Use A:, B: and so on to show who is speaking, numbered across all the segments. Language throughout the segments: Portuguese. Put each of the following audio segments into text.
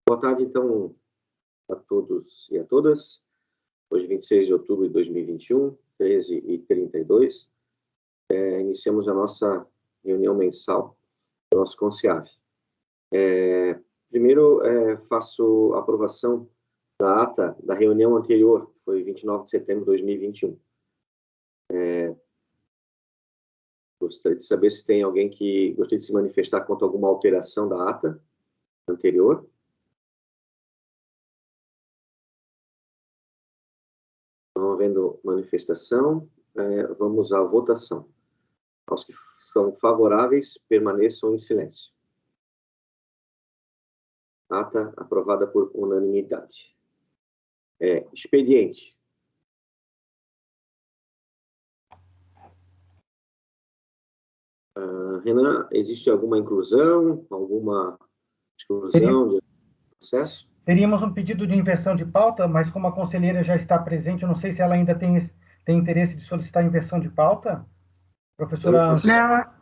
A: Boa tarde, então, a todos e a todas. Hoje, 26 de outubro de 2021, 13h32, iniciamos a nossa reunião mensal do nosso CONCIAV. Primeiro, faço a aprovação da ata da reunião anterior, que foi 29 de setembro de 2021. Gostaria de saber se tem alguém que gostaria de se manifestar quanto a alguma alteração da ata anterior. Não havendo manifestação, vamos à votação. Aos que são favoráveis, permaneçam em silêncio. Ata aprovada por unanimidade. Expediente. Renan, existe alguma inclusão, alguma exclusão de processo?
B: Teríamos um pedido de inversão de pauta, mas como a conselheira já está presente, eu não sei se ela ainda tem interesse de solicitar inversão de pauta. Professora...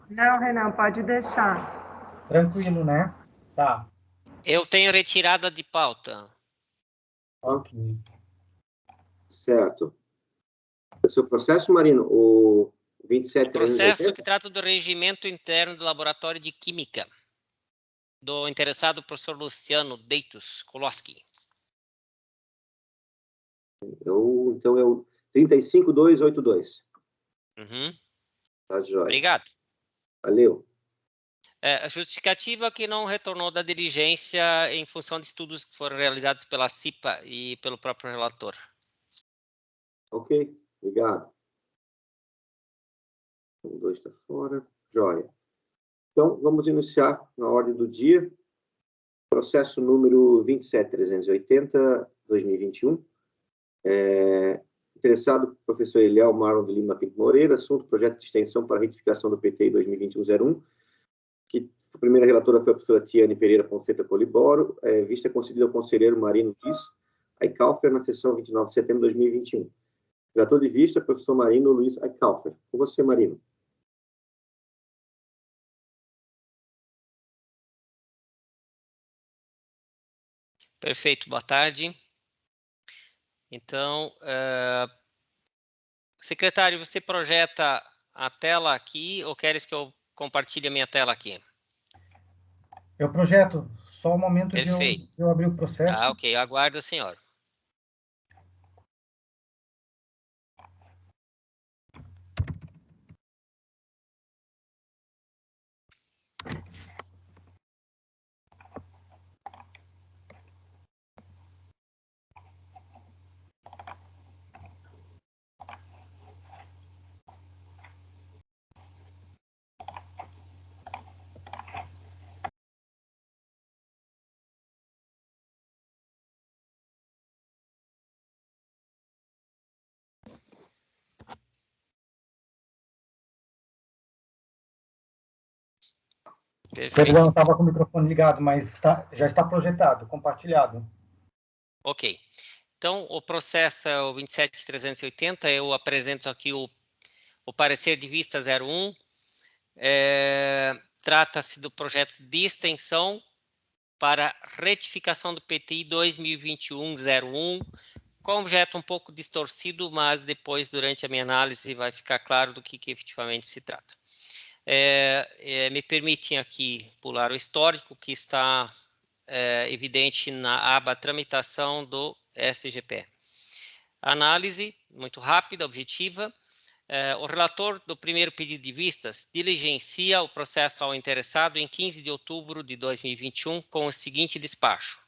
C: Não, Renan, pode deixar.
B: Tranquilo, né? Tá.
D: Eu tenho retirada de pauta.
B: Ok.
A: Certo. O seu processo, Marino, o 27...
D: O processo que trata do regimento interno do laboratório de química, do interessado professor Luciano Deitos Koloski.
A: Então é o 35282. Tá, joia.
D: Obrigado.
A: Valeu.
D: A justificativa que não retornou da diligência em função de estudos que foram realizados pela CIPA e pelo próprio relator.
A: Ok, obrigado. 2 está fora. Joia. Então, vamos iniciar na ordem do dia. Processo número 27380-2021. Interessado, professor Eliel Marlon de Lima Pinto Moreira, assunto projeto de extensão para retificação do PTI 2021-01, que a primeira relatora foi a professora Tiane Pereira Ponceta Coliboro, vista concedida ao conselheiro Marino Luiz Aicalfer na sessão 29 de setembro de 2021. Relator de vista, professor Marino Luiz Aicalfer. Com você, Marino.
D: Perfeito, boa tarde. Então, secretário, você projeta a tela aqui ou queres que eu compartilhe a minha tela aqui?
B: Eu projeto, só o momento de eu abrir o processo.
D: Ah, ok, aguardo, senhor.
B: Perdão, estava com o microfone ligado, mas já está projetado, compartilhado.
D: Ok. Então, o processo é o 27380, eu apresento aqui o parecer de vista 01. Trata-se do projeto de extensão para retificação do PTI 2021-01, com objeto um pouco distorcido, mas depois, durante a minha análise, vai ficar claro do que efetivamente se trata. Me permitem aqui pular o histórico, que está evidente na aba tramitação do SGP. Análise muito rápida, objetiva. O relator do primeiro pedido de vistas diligencia o processo ao interessado em 15 de outubro de 2021 com o seguinte despacho.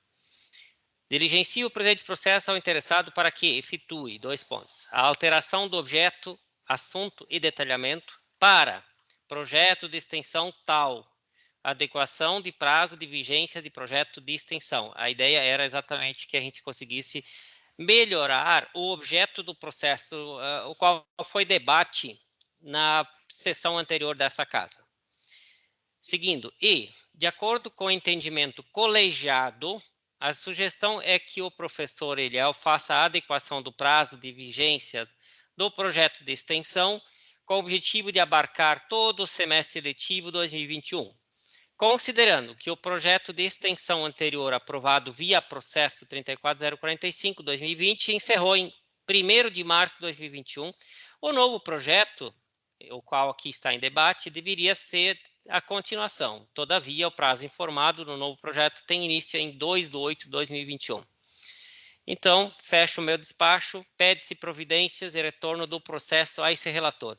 D: Diligencia o presente processo ao interessado para que efetue, : a alteração do objeto, assunto e detalhamento para projeto de extensão tal, adequação de prazo de vigência de projeto de extensão. A ideia era exatamente que a gente conseguisse melhorar o objeto do processo, o qual foi debate na sessão anterior dessa casa. Seguindo, de acordo com o entendimento colegiado, a sugestão é que o professor Eliel faça a adequação do prazo de vigência do projeto de extensão com o objetivo de abarcar todo o semestre letivo 2021, Considerando que o projeto de extensão anterior aprovado via processo 34.045/2020 encerrou em 1º de março de 2021, o novo projeto, o qual aqui está em debate, deveria ser a continuação. Todavia, o prazo informado no novo projeto tem início em 2/8/2021. Então, fecho o meu despacho, pede-se providências e retorno do processo a esse relator.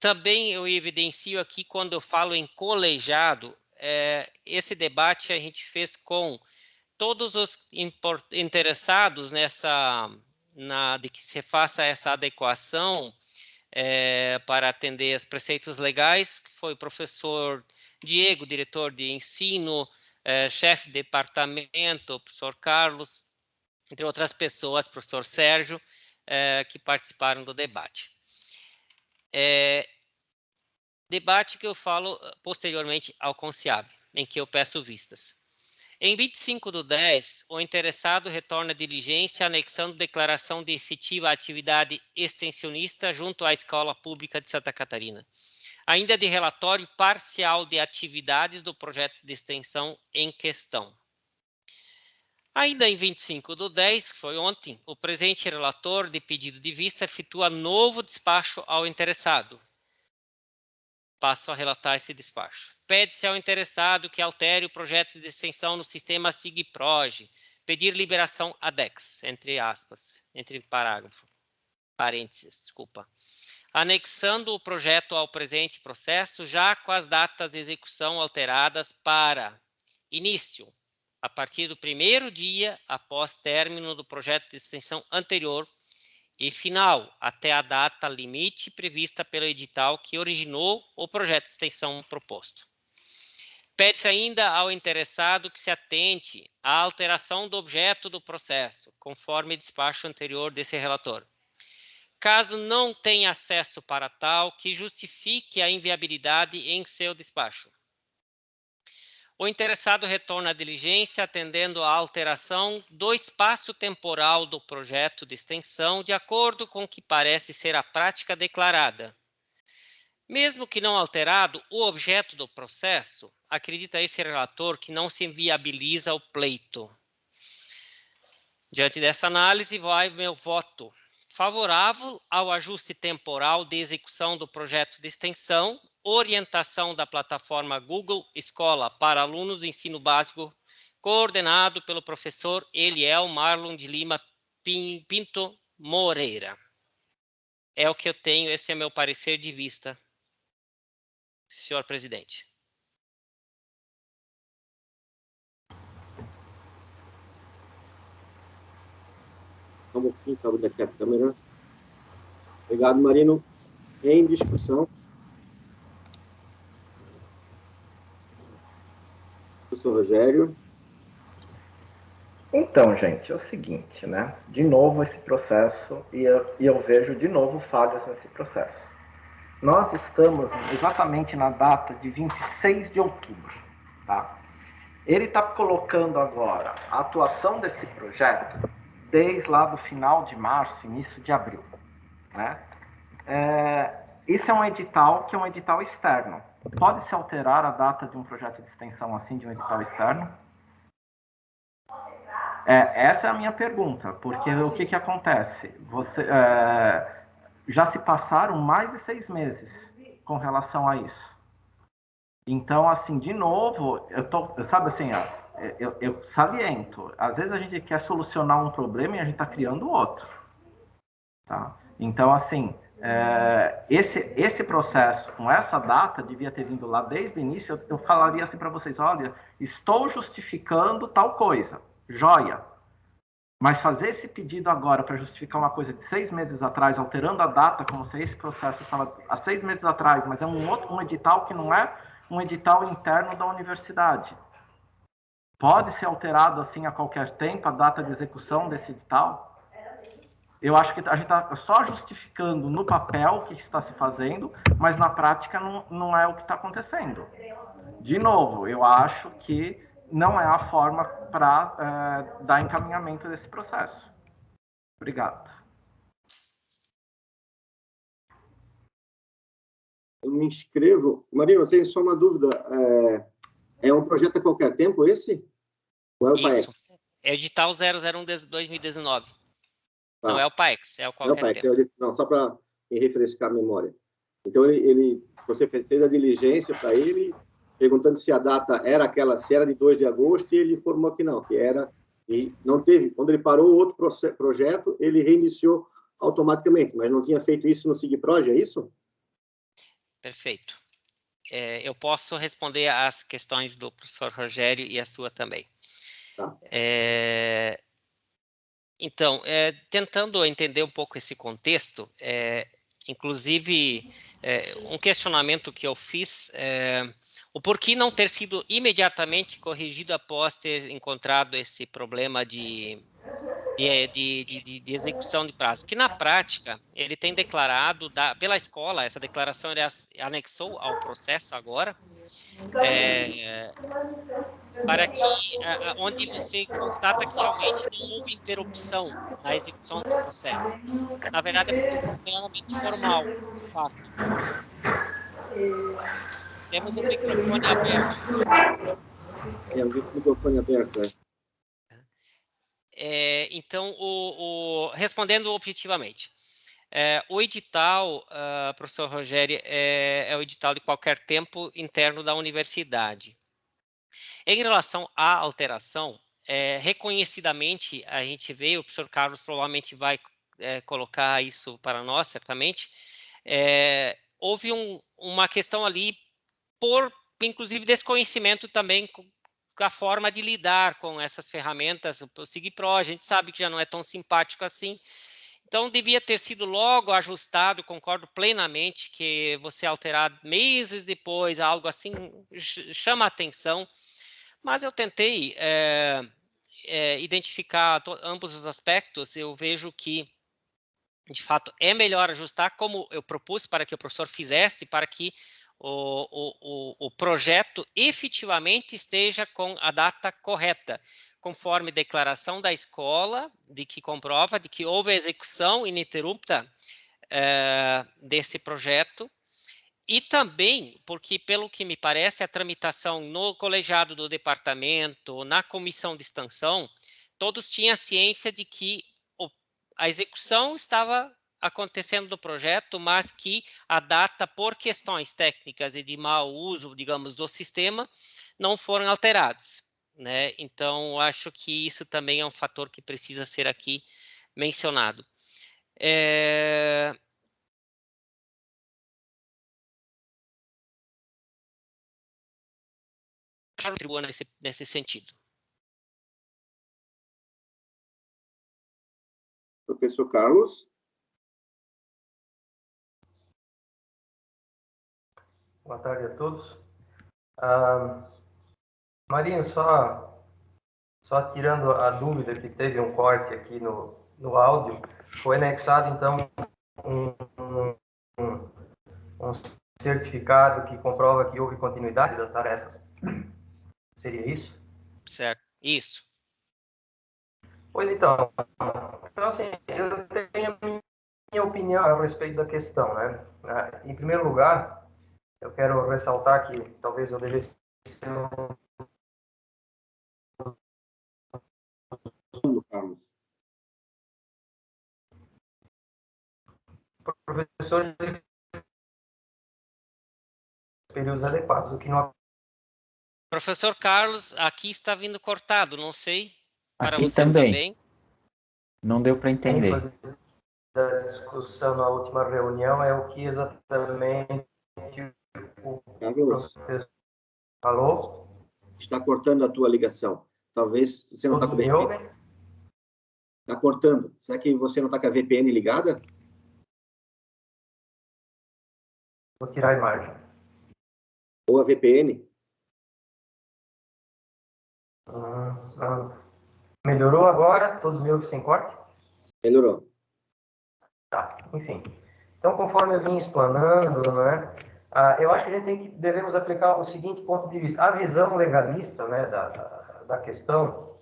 D: Também eu evidencio aqui, quando eu falo em colegiado, esse debate a gente fez com todos os interessados de que se faça essa adequação para atender os preceitos legais, que foi o professor Diego, diretor de ensino, chefe de departamento, o professor Carlos, entre outras pessoas, professor Sérgio, que participaram do debate. Debate que eu falo posteriormente ao CONCIAB, em que eu peço vistas. Em 25/10, o interessado retorna a diligência anexando declaração de efetiva atividade extensionista junto à Escola Pública de Santa Catarina, ainda de relatório parcial de atividades do projeto de extensão em questão. Ainda em 25/10, que foi ontem, o presente relator de pedido de vista efetua novo despacho ao interessado. Passo a relatar esse despacho. Pede-se ao interessado que altere o projeto de extensão no sistema SIGPROG, pedir liberação ADEX, entre aspas, entre parênteses, desculpa. Anexando o projeto ao presente processo, já com as datas de execução alteradas para início, a partir do 1º dia após término do projeto de extensão anterior, e final, até a data limite prevista pelo edital que originou o projeto de extensão proposto. Pede-se ainda ao interessado que se atente à alteração do objeto do processo, conforme despacho anterior desse relator. Caso não tenha acesso para tal, que justifique a inviabilidade em seu despacho. O interessado retorna à diligência atendendo à alteração do espaço temporal do projeto de extensão de acordo com o que parece ser a prática declarada. Mesmo que não alterado o objeto do processo, acredita esse relator que não se inviabiliza o pleito. Diante dessa análise, vai meu voto favorável ao ajuste temporal de execução do projeto de extensão, orientação da plataforma Google Escola para alunos do ensino básico, coordenado pelo professor Eliel Marlon de Lima Pinto Moreira. É o que eu tenho, esse é meu parecer de vista, senhor presidente.
A: Vamos aqui, cabo daqui a câmera. Obrigado, Marino. Em discussão. Professor Rogério.
E: Então, gente, é o seguinte, né? De novo esse processo, e eu vejo de novo falhas nesse processo. Nós estamos exatamente na data de 26 de outubro, tá? Ele está colocando agora a atuação desse projeto desde lá do final de março, início de abril, né? Isso é um edital que é um edital externo. Pode-se alterar a data de um projeto de extensão assim, de um edital externo? Essa é a minha pergunta, porque o que acontece? Já se passaram mais de 6 meses com relação a isso. Então, assim, de novo, sabe assim, eu saliento, às vezes a gente quer solucionar um problema e a gente está criando outro. Tá? Então, assim, esse processo, com essa data, devia ter vindo lá desde o início, eu falaria assim para vocês, olha, estou justificando tal coisa, joia. Mas fazer esse pedido agora para justificar uma coisa de 6 meses atrás, alterando a data, como se esse processo estava há 6 meses atrás, mas é um edital que não é um edital interno da universidade. Pode ser alterado assim a qualquer tempo a data de execução desse edital? Eu acho que a gente está só justificando no papel o que está se fazendo, mas na prática não é o que está acontecendo. De novo, eu acho que não é a forma para dar encaminhamento desse processo. Obrigado.
A: Eu me inscrevo. Marino, eu tenho só uma dúvida. É um projeto a qualquer tempo esse? Ou é o PAEX?
D: Isso. É o edital 001 de 2019.
A: Tá.
D: Não é o PAEX, é o
A: Não,
D: qualquer
A: PAEX,
D: tempo.
A: não, só para me refrescar a memória. Então, você fez a diligência para ele, perguntando se a data era aquela, se era de 2 de agosto, e ele informou que não, que era, e não teve. Quando ele parou o outro projeto, ele reiniciou automaticamente, mas não tinha feito isso no SIGPROJ, é isso?
D: Perfeito. Eu posso responder às questões do professor Rogério e a sua também.
A: Tá.
D: Então, tentando entender um pouco esse contexto, inclusive, um questionamento que eu fiz, o porquê não ter sido imediatamente corrigido após ter encontrado esse problema de execução de prazo. Porque, na prática, ele tem declarado, pela escola, essa declaração ele anexou ao processo agora, para que, onde você constata que realmente não houve interrupção na execução do processo. Na verdade, é uma questão meramente formal, de fato. Temos um microfone aberto.
A: O microfone aberto,
D: Então, respondendo objetivamente, o edital, professor Rogério, é o edital de qualquer tempo interno da universidade. Em relação à alteração, reconhecidamente, a gente vê, o professor Carlos provavelmente vai colocar isso para nós, certamente, houve uma questão ali por, inclusive, desconhecimento também com a forma de lidar com essas ferramentas, o SIGPRO, a gente sabe que já não é tão simpático assim, então devia ter sido logo ajustado, concordo plenamente que você alterar meses depois, algo assim, chama a atenção, mas eu tentei identificar ambos os aspectos, eu vejo que, de fato, é melhor ajustar, como eu propus para que o professor fizesse, para que o projeto efetivamente esteja com a data correta, conforme declaração da escola, de que comprova de que houve a execução ininterrupta desse projeto, e também porque, pelo que me parece, a tramitação no colegiado do departamento, na comissão de extensão, todos tinham ciência de que a execução estava acontecendo do projeto, mas que a data, por questões técnicas e de mau uso, digamos, do sistema, não foram alterados, né? Então, acho que isso também é um fator que precisa ser aqui mencionado. Contribua nesse sentido.
A: Professor Carlos?
F: Boa tarde a todos. Marinho, só tirando a dúvida que teve um corte aqui no áudio, foi anexado, então, um certificado que comprova que houve continuidade das tarefas. Seria isso?
D: Certo, isso.
F: Pois então, assim, eu tenho a minha opinião a respeito da questão, né? Em primeiro lugar, eu quero ressaltar que talvez eu devesse ser
A: Carlos.
F: professor de períodos adequados, o que não...
D: Professor Carlos, aqui está vindo cortado, não sei. Para
G: aqui
D: vocês também.
G: Não deu para entender.
F: A ênfase da discussão na última reunião é o que exatamente o
A: Carlos,
F: professor falou.
A: está cortando a tua ligação. Talvez você não está com o VPN. Está cortando. Será que você não está com a VPN ligada?
F: Vou tirar a imagem.
A: Ou a VPN?
F: Melhorou agora? Todos me ouvem sem corte?
A: Melhorou.
F: Tá, enfim. Então, conforme eu vim explanando, né, eu acho que a gente devemos aplicar o seguinte ponto de vista. A visão legalista, né, da questão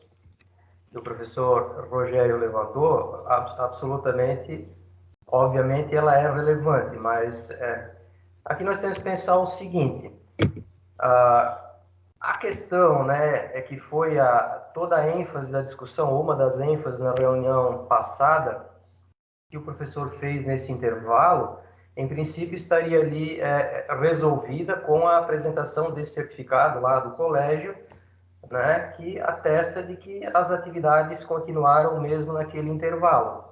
F: que o professor Rogério levantou, absolutamente, obviamente, ela é relevante, mas aqui nós temos que pensar o seguinte: A questão, né, é que foi toda a ênfase da discussão, ou uma das ênfases na reunião passada, que o professor fez nesse intervalo, em princípio estaria ali resolvida com a apresentação desse certificado lá do colégio, né, que atesta de que as atividades continuaram mesmo naquele intervalo.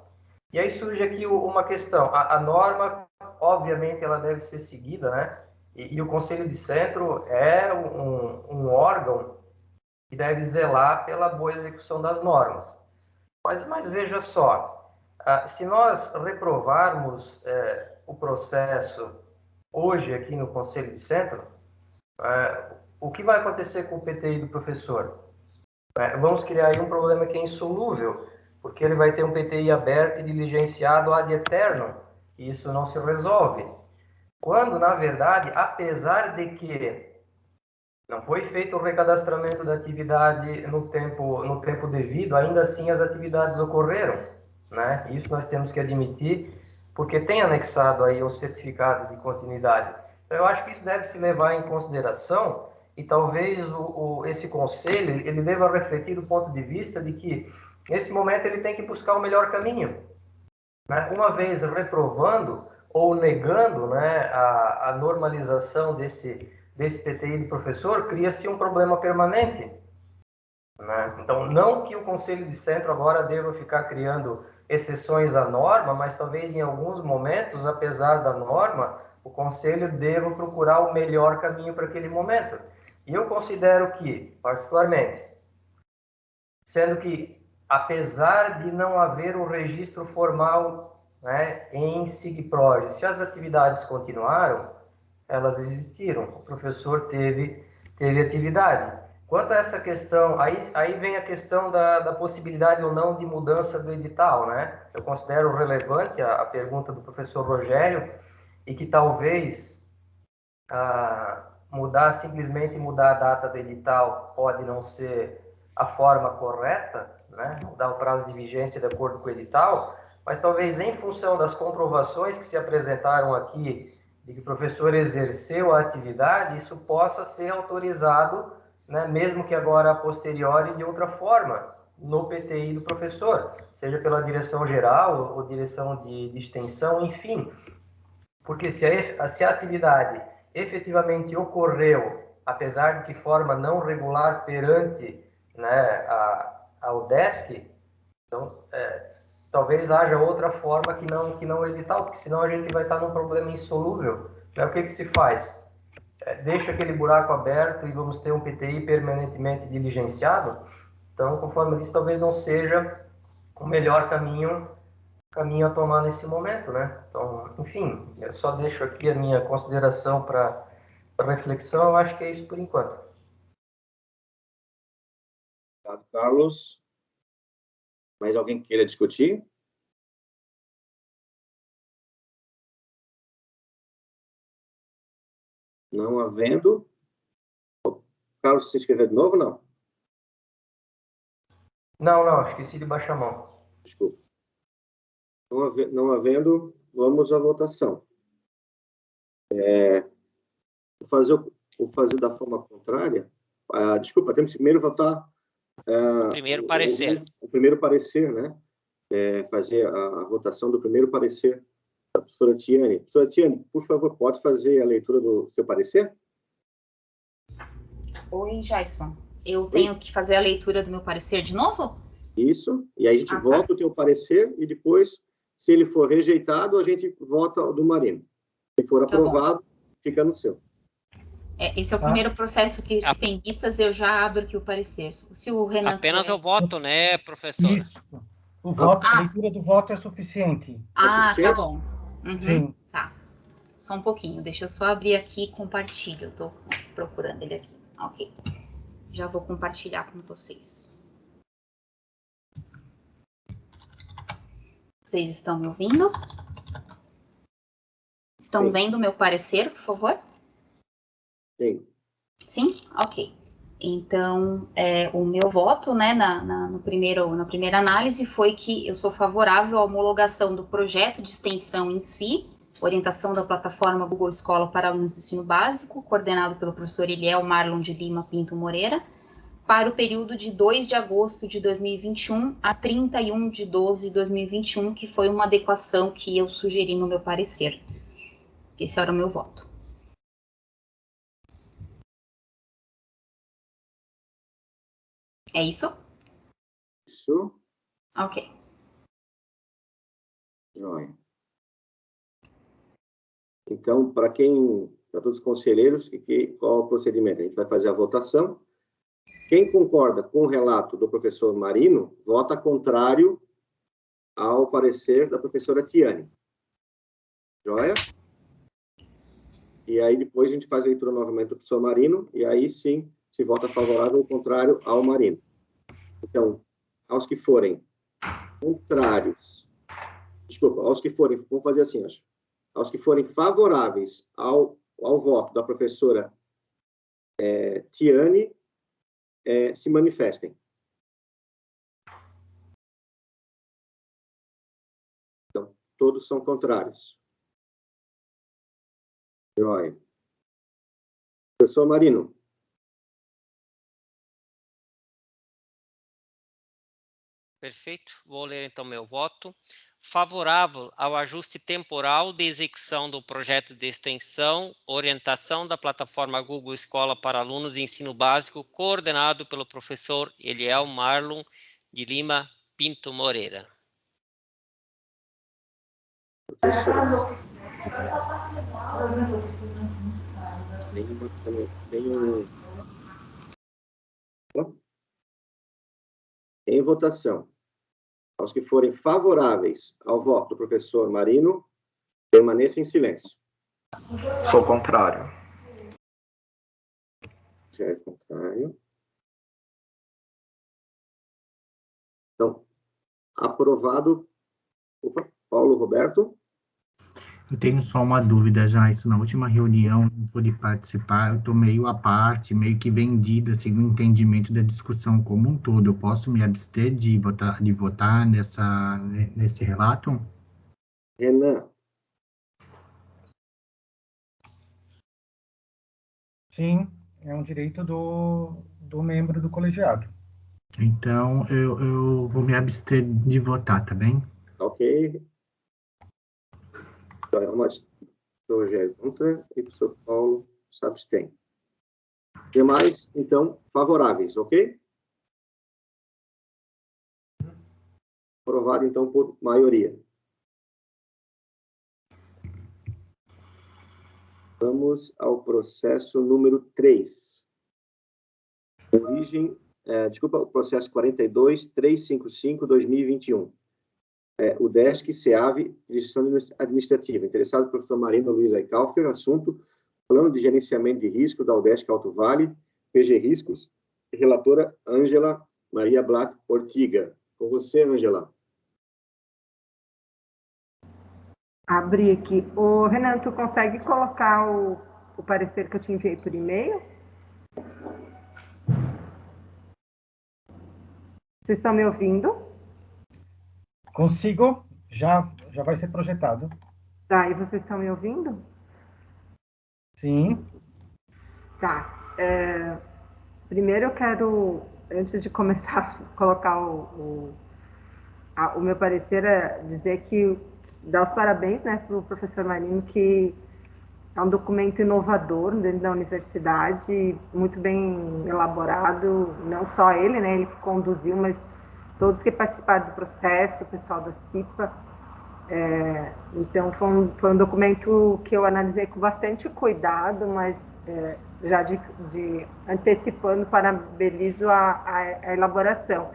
F: E aí surge aqui uma questão. A norma, obviamente, ela deve ser seguida, né? E o Conselho de Centro é um órgão que deve zelar pela boa execução das normas. Mas veja só, se nós reprovarmos o processo hoje aqui no Conselho de Centro, o que vai acontecer com o PTI do professor? Vamos criar aí um problema que é insolúvel, porque ele vai ter um PTI aberto e diligenciado ad eternum, e isso não se resolve. Quando, na verdade, apesar de que não foi feito o recadastramento da atividade no tempo devido, ainda assim as atividades ocorreram, né? Isso nós temos que admitir, porque tem anexado aí o certificado de continuidade. Então, eu acho que isso deve se levar em consideração e talvez esse conselho ele deva refletir do ponto de vista de que, nesse momento, ele tem que buscar o melhor caminho, né? Uma vez reprovando ou negando, né, a normalização desse PTI do professor, cria-se um problema permanente, né? Então, não que o Conselho de Centro agora deva ficar criando exceções à norma, mas talvez em alguns momentos, apesar da norma, o Conselho deva procurar o melhor caminho para aquele momento. E eu considero que, particularmente, sendo que, apesar de não haver o registro formal, né, em SIGPROG, se as atividades continuaram, elas existiram, o professor teve atividade. Quanto a essa questão, aí vem a questão da possibilidade ou não de mudança do edital, né? Eu considero relevante a pergunta do professor Rogério, e que talvez simplesmente mudar a data do edital pode não ser a forma correta, né? Mudar o prazo de vigência de acordo com o edital, mas talvez em função das comprovações que se apresentaram aqui, de que o professor exerceu a atividade, isso possa ser autorizado, né, mesmo que agora a posteriori, de outra forma, no PTI do professor, seja pela direção geral ou direção de extensão, enfim. Porque se a atividade efetivamente ocorreu, apesar de que forma não regular perante, né, a UDESC, então, talvez haja outra forma que não o edital, porque senão a gente vai estar num problema insolúvel. Né? O que se faz? Deixa aquele buraco aberto e vamos ter um PTI permanentemente diligenciado? Então, conforme eu disse, talvez não seja o melhor caminho a tomar nesse momento, né? Então, enfim, eu só deixo aqui a minha consideração para reflexão. Eu acho que é isso por enquanto.
A: Obrigado, Carlos. Mais alguém queira discutir? Não havendo. Carlos, você escreveu de novo, não?
F: Não, esqueci de baixar a mão.
A: Desculpa. Não havendo, vamos à votação. Vou fazer da forma contrária. Desculpa, temos que primeiro votar...
D: primeiro parecer.
A: O primeiro parecer, né? Fazer a votação do primeiro parecer da professora Tiane. Professora Tiane, por favor, pode fazer a leitura do seu parecer?
H: Oi, Jason. Eu tenho que fazer a leitura do meu parecer de novo?
A: Isso. E aí a gente vota o teu parecer e depois, se ele for rejeitado, a gente vota o do Marino. Se for aprovado, fica no seu.
H: Esse é o primeiro processo que tem vistas, eu já abro aqui o parecer. Se o Renan
D: apenas quiser... o voto, né, professor?
B: Isso. A leitura do voto é suficiente.
H: Tá bom. Uhum.
B: Sim.
H: Tá. Só um pouquinho, deixa eu só abrir aqui e compartilho. Eu tô procurando ele aqui. Ok. Já vou compartilhar com vocês. Vocês estão me ouvindo? Estão vendo o meu parecer, por favor?
A: Sim.
H: Sim? Ok. Então, o meu voto, né, na primeira análise foi que eu sou favorável à homologação do projeto de extensão em si, orientação da plataforma Google Escola para alunos de ensino básico, coordenado pelo professor Eliel Marlon de Lima Pinto Moreira, para o período de 2 de agosto de 2021 a 31 de 12 de 2021, que foi uma adequação que eu sugeri no meu parecer. Esse era o meu voto. É isso?
A: Isso.
H: Ok.
A: Joia. Então, para todos os conselheiros, qual é o procedimento? A gente vai fazer a votação. Quem concorda com o relato do professor Marino, vota contrário ao parecer da professora Tiane. Joia? E aí, depois, a gente faz a leitura novamente do professor Marino, e aí, sim, se vota favorável ou contrário ao Marino. Então, aos que forem contrários... Desculpa, aos que forem... Vamos fazer assim, acho. Aos que forem favoráveis ao voto da professora Tiane, se manifestem. Então, todos são contrários. Joia. Professor Marino.
D: Perfeito. Vou ler então meu voto. Favorável ao ajuste temporal de execução do projeto de extensão, orientação da plataforma Google Escola para alunos de ensino básico, coordenado pelo professor Eliel Marlon de Lima Pinto Moreira.
A: Em votação, aos que forem favoráveis ao voto do professor Marino, permaneça em silêncio.
E: Sou contrário.
A: Já é contrário. Então, aprovado. Opa, Paulo Roberto.
I: Eu tenho só uma dúvida já, isso na última reunião eu não pude participar, eu estou meio à parte, meio que vendida, assim, no entendimento da discussão como um todo. Eu posso me abster de votar nesse relato?
A: Renan.
B: Sim, é um direito do membro do colegiado.
I: Então, eu vou me abster de votar, tá bem?
A: Ok. Rogério contra e o professor Paulo se abstém. Demais, então, favoráveis, ok? Aprovado, então, por maioria. Vamos ao processo número 3. O processo 42.355/2021. O DESC CEAV, Gestão Administrativa. Interessado o professor Marino Luiz Aicalfer, assunto Plano de Gerenciamento de Risco da UDESC Alto Vale, PG Riscos, relatora Ângela Maria Blatt Ortiga. Com você, Ângela.
C: Abri aqui. Ô, Renan, tu consegue colocar o parecer que eu te enviei por e-mail? Vocês estão me ouvindo?
B: Consigo? Já vai ser projetado.
C: Tá, e vocês estão me ouvindo?
B: Sim.
C: Tá. Primeiro eu quero, antes de começar a colocar o meu parecer, dizer que dar os parabéns, né, para o professor Marino, que é um documento inovador dentro da universidade, muito bem elaborado, não só ele, né, ele que conduziu, mas todos que participaram do processo, o pessoal da CIPA. Então, foi um documento que eu analisei com bastante cuidado, mas já de antecipando, parabenizo a elaboração.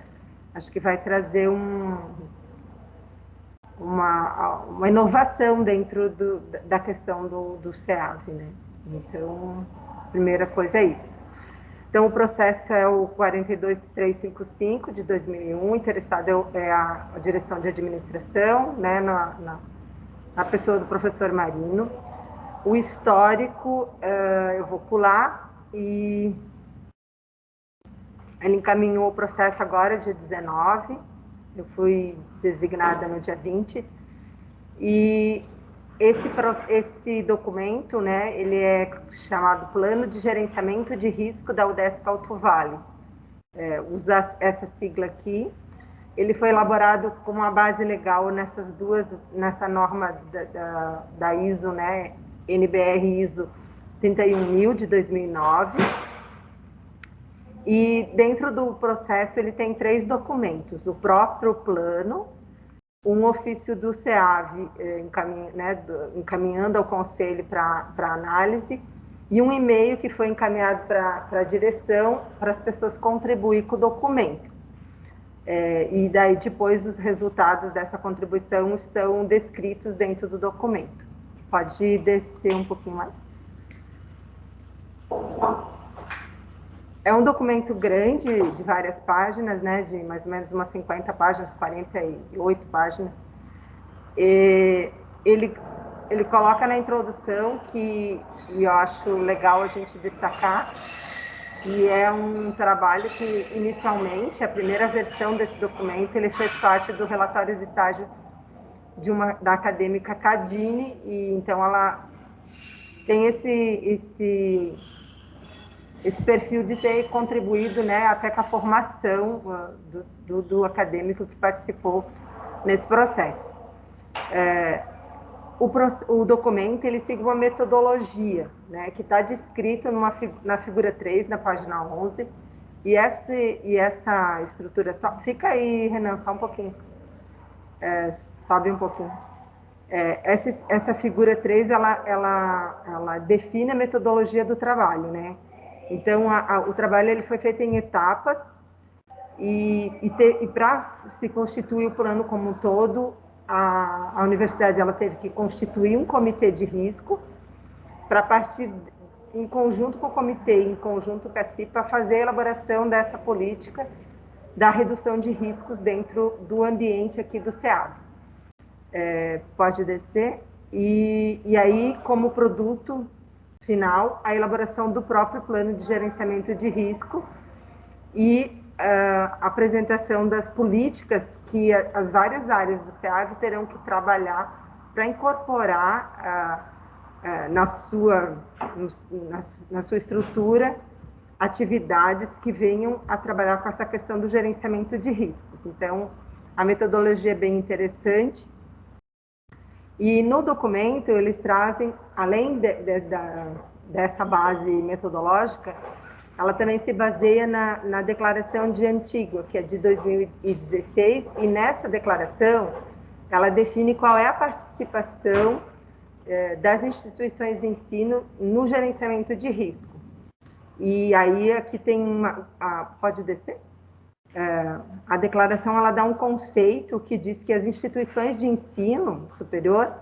C: Acho que vai trazer uma inovação dentro da questão do CEAV, né? Então, a primeira coisa é isso. Então, o processo é o 42.355 de 2001, interessado é a direção de administração, né, na pessoa do professor Marino. O histórico, eu vou pular, e ele encaminhou o processo agora, dia 19, eu fui designada no dia 20, e esse documento, né, ele é chamado Plano de Gerenciamento de Risco da UDESC Alto Vale. Usa essa sigla aqui. Ele foi elaborado como uma base legal nessa norma da ISO, né, NBR ISO 31000 de 2009. E dentro do processo ele tem 3 documentos: o próprio plano, um ofício do SEAV encaminhando ao conselho para análise, e um e-mail que foi encaminhado para a direção, para as pessoas contribuir com o documento. E daí depois os resultados dessa contribuição estão descritos dentro do documento. Pode descer um pouquinho mais. É um documento grande, de várias páginas, né, de mais ou menos umas 50 páginas, 48 páginas. Ele coloca na introdução e eu acho legal a gente destacar, que é um trabalho que, inicialmente, a primeira versão desse documento, ele fez parte do relatório de estágio da acadêmica Cadini, e então ela tem esse perfil de ter contribuído, né, até com a formação do acadêmico que participou nesse processo. O documento ele segue uma metodologia, né, que está descrita na figura 3, na página 11, e essa estrutura... Fica aí, Renan, só um pouquinho. Sobe um pouquinho. Essa figura 3, ela define a metodologia do trabalho, né? Então, o trabalho ele foi feito em etapas, e para se constituir o plano como um todo, a universidade ela teve que constituir um comitê de risco para partir, em conjunto com o comitê, em conjunto com a CIPA, fazer a elaboração dessa política da redução de riscos dentro do ambiente aqui do SEAV. Pode descer. E aí, como produto final, a elaboração do próprio plano de gerenciamento de risco e a apresentação das políticas que as várias áreas do SEAV terão que trabalhar para incorporar na sua estrutura atividades que venham a trabalhar com essa questão do gerenciamento de riscos. Então, a metodologia é bem interessante. E no documento eles trazem, além dessa base metodológica, ela também se baseia na Declaração de Antigua, que é de 2016, e nessa declaração ela define qual é a participação das instituições de ensino no gerenciamento de risco. E aí aqui tem pode descer? A declaração ela dá um conceito que diz que as instituições de ensino superior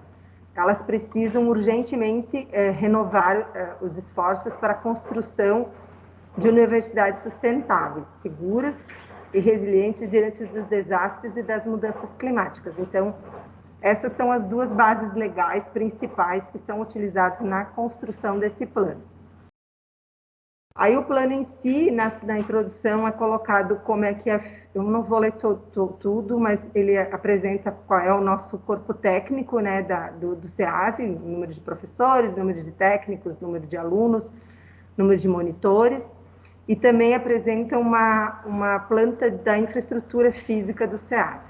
C: elas precisam urgentemente renovar os esforços para a construção de universidades sustentáveis, seguras e resilientes diante dos desastres e das mudanças climáticas. Então, essas são as 2 bases legais principais que são utilizadas na construção desse plano. Aí o plano em si, na introdução, é colocado como é que eu não vou ler tudo, mas ele apresenta qual é o nosso corpo técnico, né, do SEAV, número de professores, número de técnicos, número de alunos, número de monitores, e também apresenta uma planta da infraestrutura física do SEAV.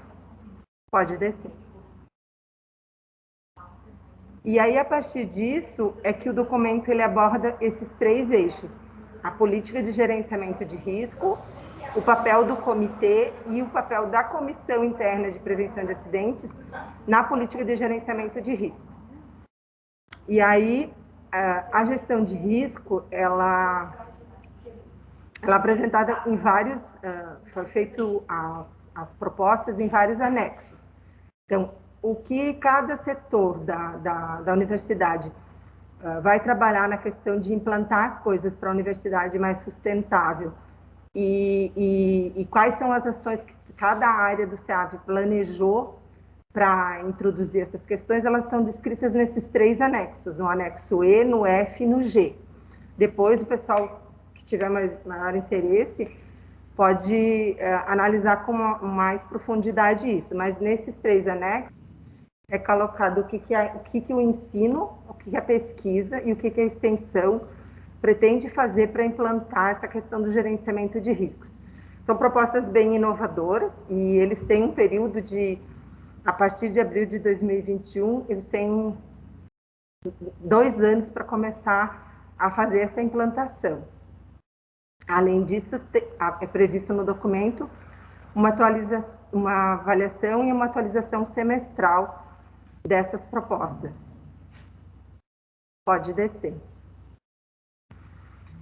C: Pode descer. E aí, a partir disso, é que o documento ele aborda esses 3 eixos: a política de gerenciamento de risco, o papel do comitê e o papel da Comissão Interna de Prevenção de Acidentes na política de gerenciamento de riscos. E aí, a gestão de risco, ela é apresentada em vários, foi feito as propostas em vários anexos. Então, o que cada setor da universidade vai trabalhar na questão de implantar coisas para a universidade mais sustentável e quais são as ações que cada área do SEAV planejou para introduzir essas questões, elas são descritas nesses 3 anexos, no anexo E, no F e no G. Depois, o pessoal que tiver maior interesse pode analisar com mais profundidade isso, mas nesses 3 anexos, é colocado o que o ensino, o que a pesquisa e o que a extensão pretende fazer para implantar essa questão do gerenciamento de riscos. São propostas bem inovadoras e eles têm um período de, a partir de abril de 2021, eles têm 2 anos para começar a fazer essa implantação. Além disso, é previsto no documento uma avaliação e uma atualização semestral dessas propostas. Pode descer.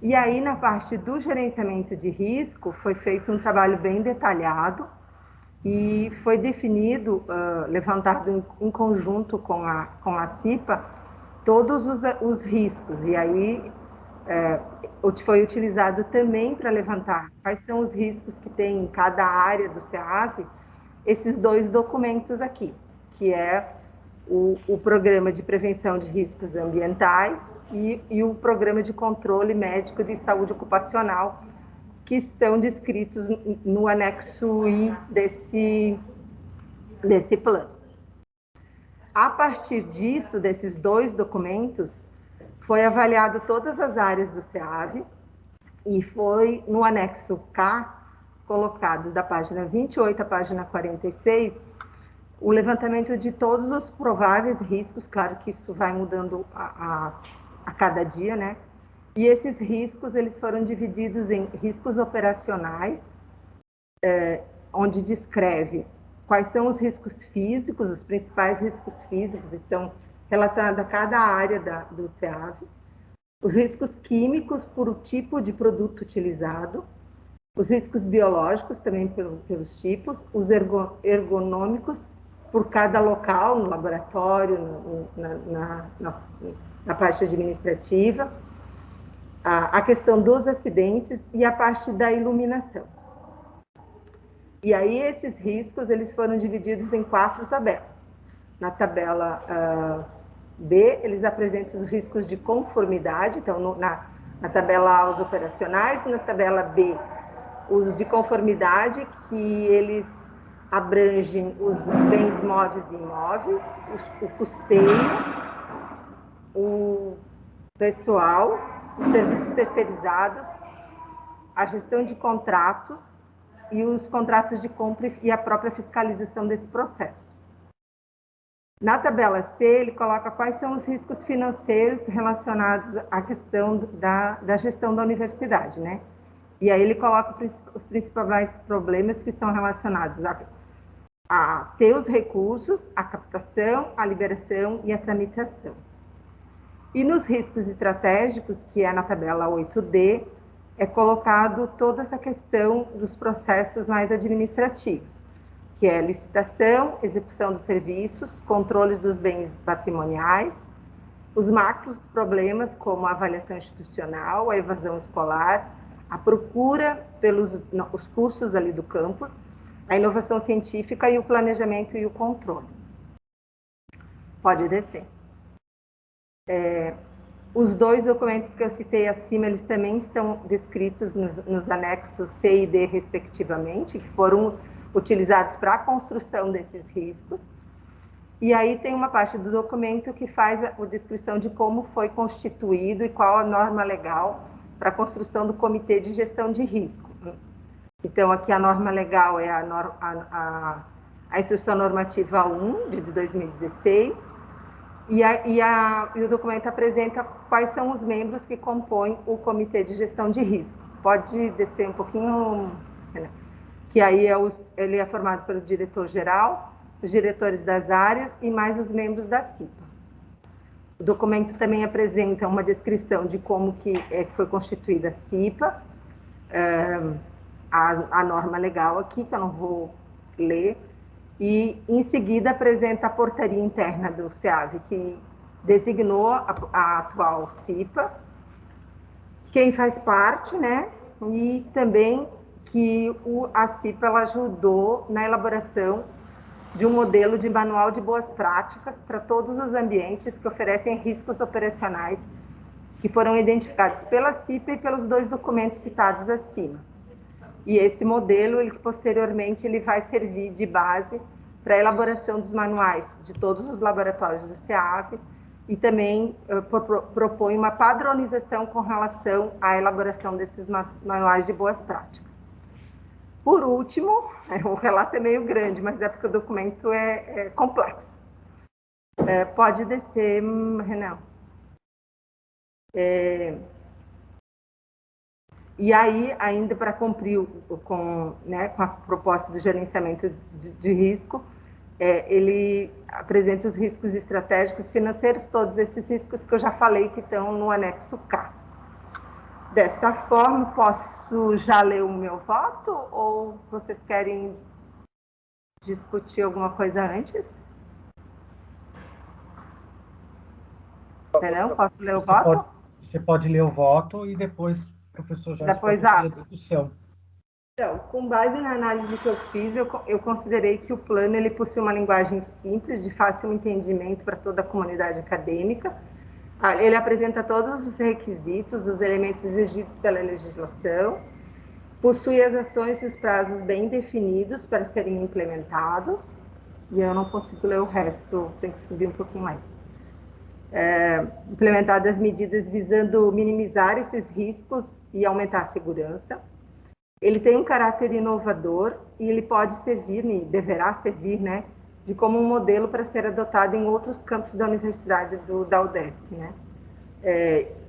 C: E aí, na parte do gerenciamento de risco, foi feito um trabalho bem detalhado e foi definido, levantado em conjunto com a CIPA, todos os riscos. E aí, foi utilizado também para levantar quais são os riscos que tem em cada área do CEAV, esses 2 documentos aqui, que é o Programa de Prevenção de Riscos Ambientais e o Programa de Controle Médico de Saúde Ocupacional, que estão descritos no anexo I desse plano. A partir disso, desses 2 documentos, foi avaliado todas as áreas do CEAV e foi no anexo K, colocado da página 28 à página 46, o levantamento de todos os prováveis riscos, claro que isso vai mudando a cada dia, né? E esses riscos, eles foram divididos em riscos operacionais, onde descreve quais são os riscos físicos, os principais riscos físicos que estão relacionados a cada área do CEAV, os riscos químicos por tipo de produto utilizado, os riscos biológicos também pelos tipos, os ergonômicos por cada local, no laboratório, na parte administrativa, a questão dos acidentes e a parte da iluminação. E aí esses riscos eles foram divididos em 4 tabelas. Na tabela B, eles apresentam os riscos de conformidade, então na tabela A os operacionais, na tabela B os de conformidade, que eles abrangem os bens móveis e imóveis, o custeio, o pessoal, os serviços terceirizados, a gestão de contratos e os contratos de compra e a própria fiscalização desse processo. Na tabela C, ele coloca quais são os riscos financeiros relacionados à questão da gestão da universidade, né? E aí ele coloca os principais problemas que estão relacionados a ter os recursos, a captação, a liberação e a tramitação. E nos riscos estratégicos, que é na tabela 8D, é colocado toda essa questão dos processos mais administrativos, que é licitação, execução dos serviços, controles dos bens patrimoniais, os macros problemas como a avaliação institucional, a evasão escolar, a procura os cursos ali do campus, a inovação científica e o planejamento e o controle. Pode descer. Os 2 documentos que eu citei acima, eles também estão descritos nos anexos C e D, respectivamente, que foram utilizados para a construção desses riscos. E aí tem uma parte do documento que faz a descrição de como foi constituído e qual a norma legal para a construção do Comitê de Gestão de Risco. Então, aqui a norma legal é a Instrução Normativa 1, de 2016, e o documento apresenta quais são os membros que compõem o Comitê de Gestão de Risco. Pode descer um pouquinho, que aí ele é formado pelo diretor-geral, os diretores das áreas e mais os membros da CIPA. O documento também apresenta uma descrição de como que foi constituída a CIPA, a norma legal aqui, que eu não vou ler, e em seguida apresenta a portaria interna do CEAV, que designou a atual CIPA, quem faz parte, né, e também que a CIPA ela ajudou na elaboração de um modelo de manual de boas práticas para todos os ambientes que oferecem riscos operacionais que foram identificados pela CIPA e pelos 2 documentos citados acima. E esse modelo, posteriormente, ele vai servir de base para a elaboração dos manuais de todos os laboratórios do SEAV e também propõe uma padronização com relação à elaboração desses manuais de boas práticas. Por último, o relato é meio grande, mas é porque o documento é complexo. Pode descer, Renan. E aí, ainda para cumprir com a proposta do gerenciamento de risco, ele apresenta os riscos estratégicos financeiros, todos esses riscos que eu já falei que estão no anexo K. Desta forma, posso já ler o meu voto ou vocês querem discutir alguma coisa antes? Não? Posso ler o voto?
B: Você pode ler o voto e depois o professor já
C: depois
B: a discussão.
C: Então, com base na análise que eu fiz, eu considerei que o plano ele possui uma linguagem simples, de fácil entendimento para toda a comunidade acadêmica. Ele apresenta todos os requisitos, os elementos exigidos pela legislação, possui as ações e os prazos bem definidos para serem implementados, e eu não consigo ler o resto, tem que subir um pouquinho mais. Implementadas medidas visando minimizar esses riscos e aumentar a segurança. Ele tem um caráter inovador e ele pode servir, e deverá servir, de como um modelo para ser adotado em outros campos da Universidade da UDESC,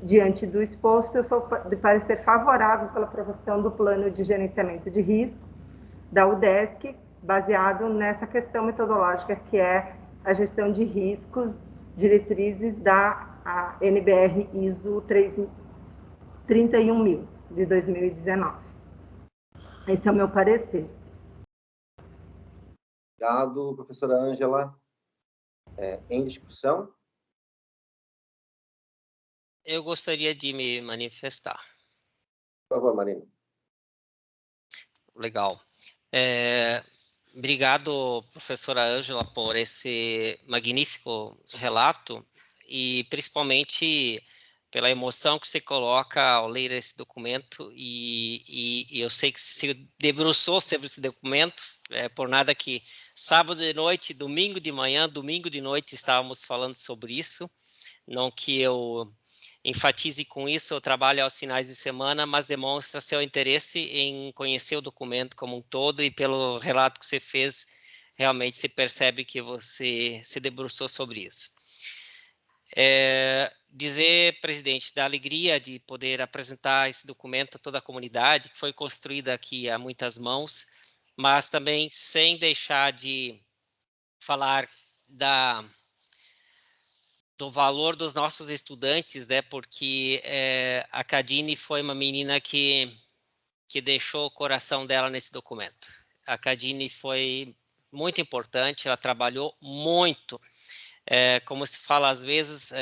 C: diante do exposto, eu sou de parecer favorável pela aprovação do plano de gerenciamento de risco da UDESC, baseado nessa questão metodológica que é a gestão de riscos, diretrizes da NBR ISO 31000 de 2019. Esse é o meu parecer.
A: Obrigado, professora Ângela. Em discussão?
D: Eu gostaria de me manifestar.
A: Por favor, Marina.
D: Legal. Obrigado, professora Ângela, por esse magnífico relato e principalmente pela emoção que você coloca ao ler esse documento e eu sei que você se debruçou sobre esse documento, por nada que sábado de noite, domingo de manhã, domingo de noite estávamos falando sobre isso, não que eu enfatize com isso, eu trabalho aos finais de semana, mas demonstra seu interesse em conhecer o documento como um todo e pelo relato que você fez, realmente se percebe que você se debruçou sobre isso. Dizer, presidente, da alegria de poder apresentar esse documento a toda a comunidade, que foi construída aqui a muitas mãos, mas também sem deixar de falar do valor dos nossos estudantes, porque a Cadine foi uma menina que deixou o coração dela nesse documento. A Cadine foi muito importante, ela trabalhou muito. Como se fala às vezes,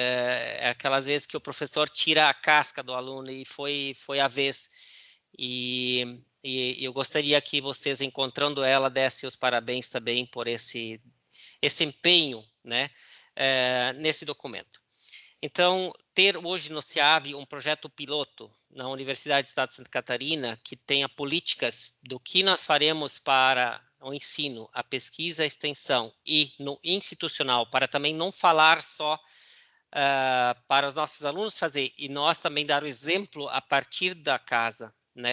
D: aquelas vezes que o professor tira a casca do aluno e foi a vez. E eu gostaria que vocês, encontrando ela, dessem os parabéns também por esse empenho, nesse documento. Então, ter hoje no SEAV um projeto piloto na Universidade do Estado de Santa Catarina que tenha políticas do que nós faremos para o ensino, a pesquisa, a extensão e no institucional, para também não falar só para os nossos alunos fazer, e nós também dar o exemplo a partir da casa,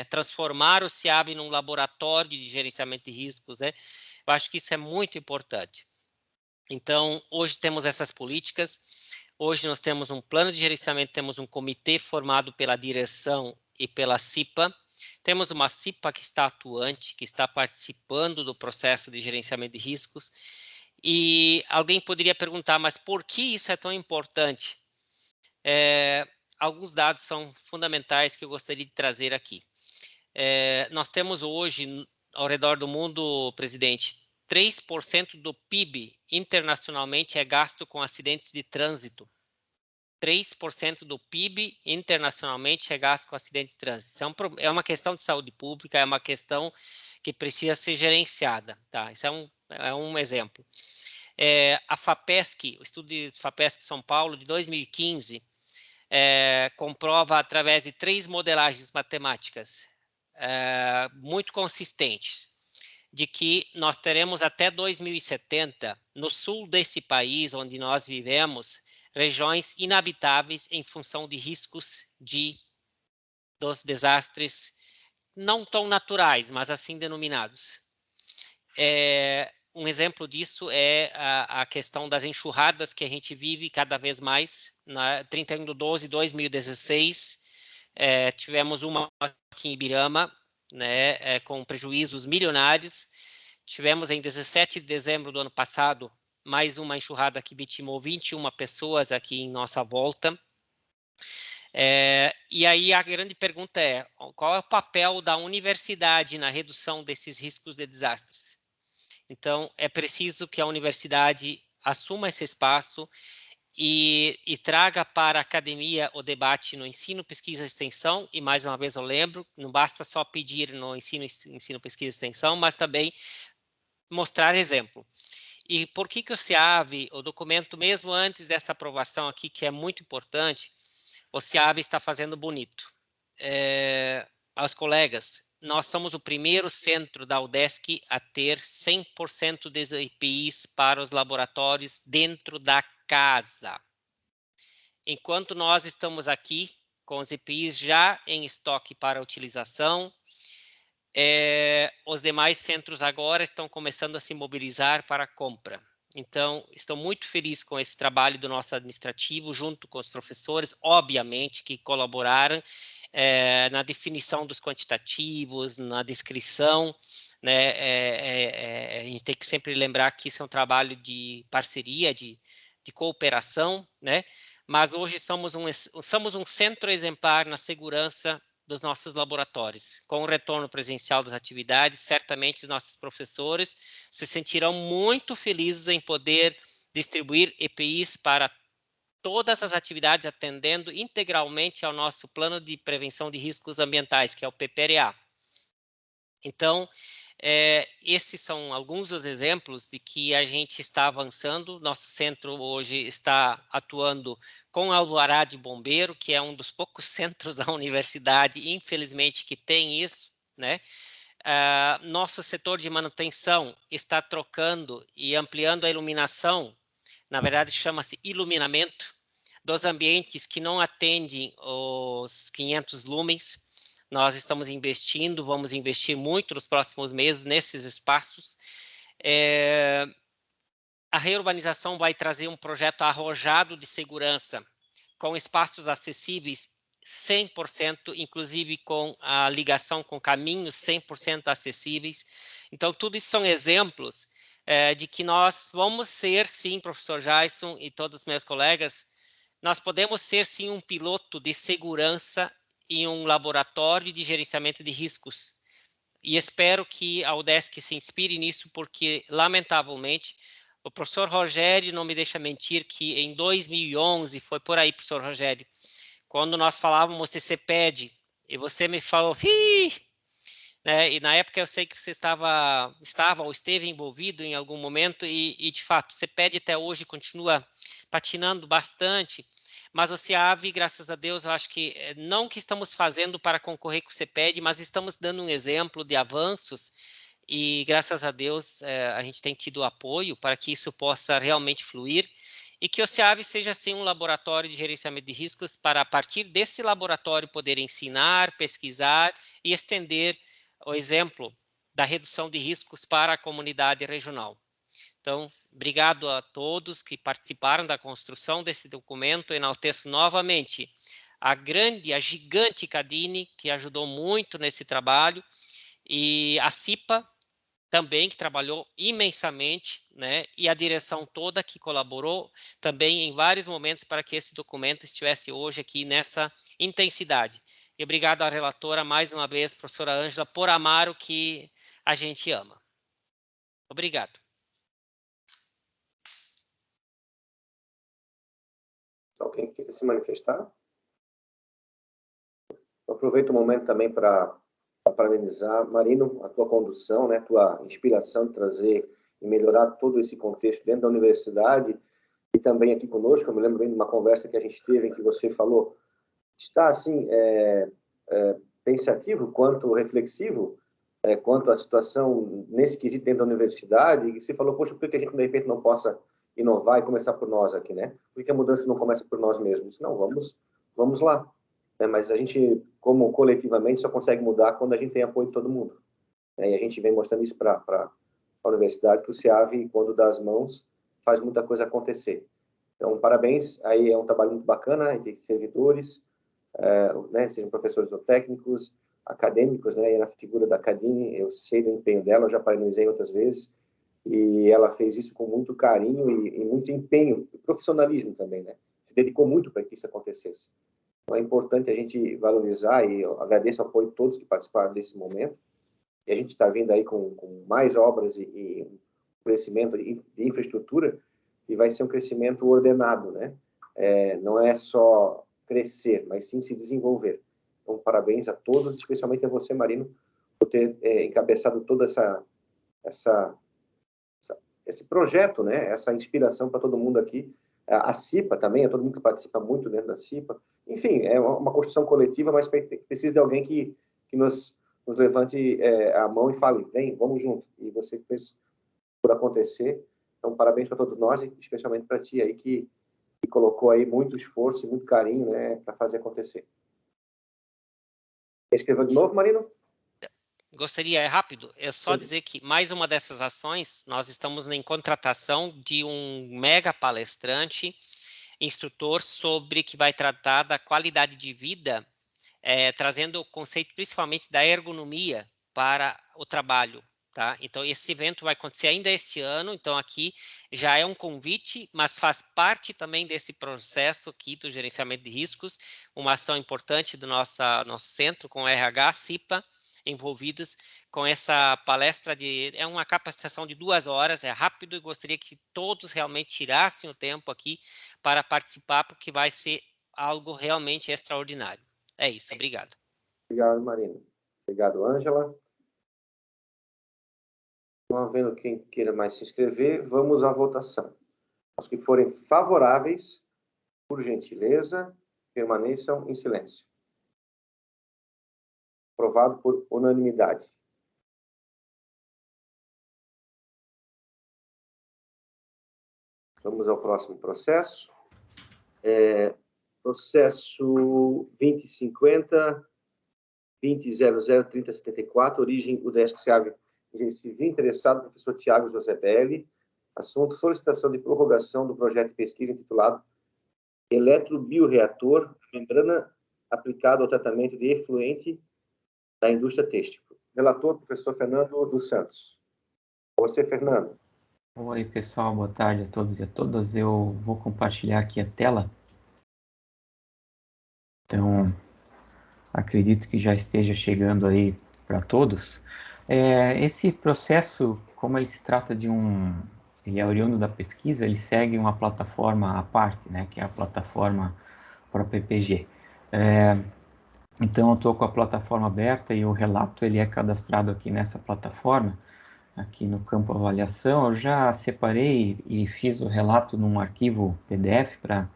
D: transformar o SEAV num laboratório de gerenciamento de riscos, eu acho que isso é muito importante. Então, hoje temos essas políticas, hoje nós temos um plano de gerenciamento, temos um comitê formado pela direção e pela CIPA, temos uma CIPA que está atuante, que está participando do processo de gerenciamento de riscos, e alguém poderia perguntar, mas por que isso é tão importante? Alguns dados são fundamentais que eu gostaria de trazer aqui. Nós temos hoje, ao redor do mundo, presidente, 3% do PIB internacionalmente é gasto com acidentes de trânsito. 3% do PIB internacionalmente é gasto com acidentes de trânsito. Isso é uma questão de saúde pública, é uma questão que precisa ser gerenciada. Isso é um exemplo. A FAPESC, o estudo de FAPESC São Paulo, de 2015, comprova através de 3 modelagens matemáticas muito consistentes. de que nós teremos até 2070, no sul desse país onde nós vivemos, regiões inabitáveis em função de riscos dos desastres não tão naturais, mas assim denominados. Um exemplo disso é a questão das enxurradas que a gente vive cada vez mais. Na 31/12/2016, tivemos uma aqui em Ibirama, né, com prejuízos milionários. Tivemos em 17 de dezembro do ano passado mais uma enxurrada que vitimou 21 pessoas aqui em nossa volta. E aí a grande pergunta é, qual é o papel da universidade na redução desses riscos de desastres? Então, é preciso que a universidade assuma esse espaço e traga para a academia o debate no ensino, pesquisa e extensão, e mais uma vez eu lembro, não basta só pedir no ensino, pesquisa e extensão, mas também mostrar exemplo. E por que o SEAV, o documento, mesmo antes dessa aprovação aqui, que é muito importante, o SEAV está fazendo bonito. Aos colegas, nós somos o primeiro centro da UDESC a ter 100% dos EPIs para os laboratórios dentro da casa. Enquanto nós estamos aqui com os EPIs já em estoque para utilização, os demais centros agora estão começando a se mobilizar para a compra. Então, estou muito feliz com esse trabalho do nosso administrativo, junto com os professores, obviamente, que colaboraram na definição dos quantitativos, na descrição, né? A gente tem que sempre lembrar que isso é um trabalho de parceria, de cooperação, né? Mas hoje somos um centro exemplar na segurança dos nossos laboratórios. Com o retorno presencial das atividades, certamente os nossos professores se sentirão muito felizes em poder distribuir EPIs para todas as atividades, atendendo integralmente ao nosso plano de prevenção de riscos ambientais, que é o PPRA. Então, esses são alguns dos exemplos de que a gente está avançando. Nosso centro hoje está atuando com Alvará de Bombeiro, que é um dos poucos centros da universidade, infelizmente, que tem isso, né? Nosso setor de manutenção está trocando e ampliando a iluminação, na verdade chama-se iluminamento, dos ambientes que não atendem os 500 lumens. Nós estamos investindo, vamos investir muito nos próximos meses nesses espaços. A reurbanização vai trazer um projeto arrojado de segurança, com espaços acessíveis 100%, inclusive com a ligação com caminhos 100% acessíveis. Então, tudo isso são exemplos de que nós vamos ser, sim, professor Jason e todos os meus colegas, nós podemos ser, sim, um piloto de segurança em um laboratório de gerenciamento de riscos. E espero que a UDESC se inspire nisso, porque, lamentavelmente, o professor Rogério não me deixa mentir que em 2011, foi por aí, professor Rogério, quando nós falávamos de CPED, e você me falou, né, e na época eu sei que você estava ou esteve envolvido em algum momento, e de fato, o CPED até hoje continua patinando bastante, mas o SEAV, graças a Deus, eu acho que não que estamos fazendo para concorrer com o CPED, mas estamos dando um exemplo de avanços e, graças a Deus, a gente tem tido apoio para que isso possa realmente fluir e que o SEAV seja, assim, um laboratório de gerenciamento de riscos para, a partir desse laboratório, poder ensinar, pesquisar e estender o exemplo da redução de riscos para a comunidade regional. Então, obrigado a todos que participaram da construção desse documento. Enalteço novamente a gigante Cadine, que ajudou muito nesse trabalho, e a CIPA também, que trabalhou imensamente, né? E a direção toda que colaborou também em vários momentos para que esse documento estivesse hoje aqui nessa intensidade. E obrigado à relatora, mais uma vez, professora Ângela, por amar o que a gente ama. Obrigado.
A: Alguém quer se manifestar? Eu aproveito o momento também para parabenizar, Marino, a tua condução, né, tua inspiração de trazer e melhorar todo esse contexto dentro da universidade e também aqui conosco. Eu me lembro bem de uma conversa que a gente teve em que você falou, está assim, pensativo quanto reflexivo quanto à situação nesse quesito dentro da universidade, e você falou, poxa, por que a gente, de repente, não possa inovar e começar por nós aqui, né? Por que a mudança não começa por nós mesmos? Não, vamos lá. Mas a gente, como coletivamente, só consegue mudar quando a gente tem apoio de todo mundo. E a gente vem mostrando isso para a universidade, que o CEAV, quando dá as mãos, faz muita coisa acontecer. Então, parabéns, aí é um trabalho muito bacana, tem servidores, sejam professores ou técnicos, acadêmicos, né, e na figura da Cadine, eu sei do empenho dela, eu já parabenizei outras vezes, e ela fez isso com muito carinho e muito empenho, e profissionalismo também, né, se dedicou muito para que isso acontecesse. Então, é importante a gente valorizar, e eu agradeço o apoio de todos que participaram desse momento, e a gente está vindo aí com mais obras e um crescimento de infraestrutura, e vai ser um crescimento ordenado, né, não é só crescer, mas sim se desenvolver. Então, parabéns a todos, especialmente a você, Marino, por ter encabeçado todo esse projeto, né? Essa inspiração para todo mundo aqui. A CIPA também, todo mundo que participa muito dentro da CIPA. Enfim, é uma construção coletiva, mas precisa de alguém que nos levante a mão e fale, vem, vamos junto. E você fez por acontecer. Então, parabéns para todos nós, e especialmente para ti aí, que colocou aí muito esforço e muito carinho, né, para fazer acontecer. Escreveu de novo, Marino?
D: Gostaria, é rápido, é só dizer que mais uma dessas ações, nós estamos em contratação de um mega palestrante, instrutor sobre que vai tratar da qualidade de vida, trazendo o conceito principalmente da ergonomia para o trabalho. Tá? Então, esse evento vai acontecer ainda este ano, então aqui já é um convite, mas faz parte também desse processo aqui do gerenciamento de riscos, uma ação importante do nosso centro com o RH, CIPA, envolvidos com essa palestra é uma capacitação de 2 horas, é rápido e gostaria que todos realmente tirassem o tempo aqui para participar, porque vai ser algo realmente extraordinário. É isso, obrigado.
A: Obrigado, Marino. Obrigado, Ângela. Não vendo quem queira mais se inscrever, vamos à votação. Os que forem favoráveis, por gentileza, permaneçam em silêncio. Aprovado por unanimidade. Vamos ao próximo processo. Processo 2050, 2000, 3074, origem UDESC CEAV Engenharia Civil, interessado, professor Tiago Josebelli. Assunto, solicitação de prorrogação do projeto de pesquisa intitulado Eletrobioreator, membrana aplicado ao tratamento de efluente da indústria têxtil. Relator, professor Fernando dos Santos. Você, Fernando.
G: Oi, pessoal, boa tarde a todos e a todas. Eu vou compartilhar aqui a tela. Então, acredito que já esteja chegando aí para todos. Esse processo, como ele se trata de ele é oriundo da pesquisa, ele segue uma plataforma à parte, né, que é a plataforma para PPG. Então, eu estou com a plataforma aberta e o relato ele é cadastrado aqui nessa plataforma, aqui no campo avaliação. Eu já separei e fiz o relato num arquivo PDF para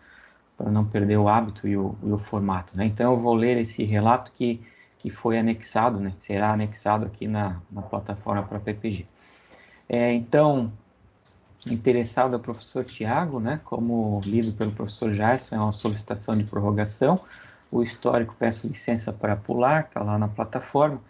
G: não perder o hábito e o formato, né? Então, eu vou ler esse relato que foi anexado, né? Será anexado aqui na plataforma para PPG. Então, interessado é o professor Tiago, né? Como lido pelo professor Jason, é uma solicitação de prorrogação. O histórico, peço licença para pular, está lá na plataforma.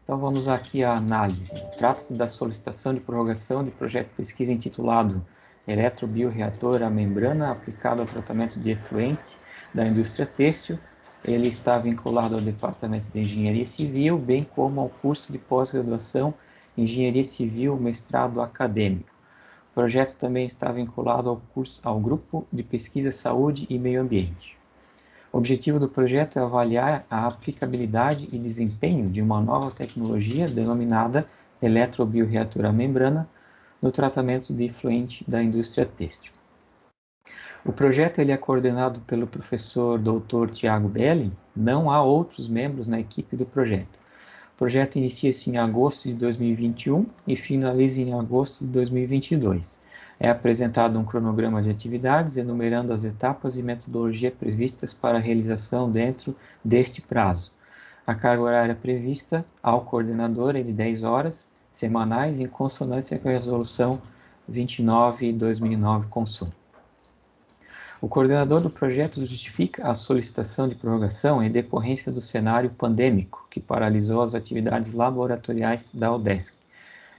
G: Então, vamos aqui à análise. Trata-se da solicitação de prorrogação de projeto de pesquisa intitulado Eletrobioreator à membrana aplicado ao tratamento de efluente da indústria têxtil. Ele está vinculado ao Departamento de Engenharia Civil, bem como ao curso de pós-graduação Engenharia Civil, mestrado acadêmico. O projeto também está vinculado ao Grupo de Pesquisa Saúde e Meio Ambiente. O objetivo do projeto é avaliar a aplicabilidade e desempenho de uma nova tecnologia denominada eletrobioreator à membrana no tratamento de efluente da indústria têxtil. O projeto ele é coordenado pelo professor Dr. Tiago Belli. Não há outros membros na equipe do projeto. O projeto inicia-se em agosto de 2021 e finaliza em agosto de 2022. É apresentado um cronograma de atividades, enumerando as etapas e metodologia previstas para a realização dentro deste prazo. A carga horária prevista ao coordenador é de 10 horas semanais, em consonância com a Resolução 29/2009 Consul. O coordenador do projeto justifica a solicitação de prorrogação em decorrência do cenário pandêmico, que paralisou as atividades laboratoriais da UDESC.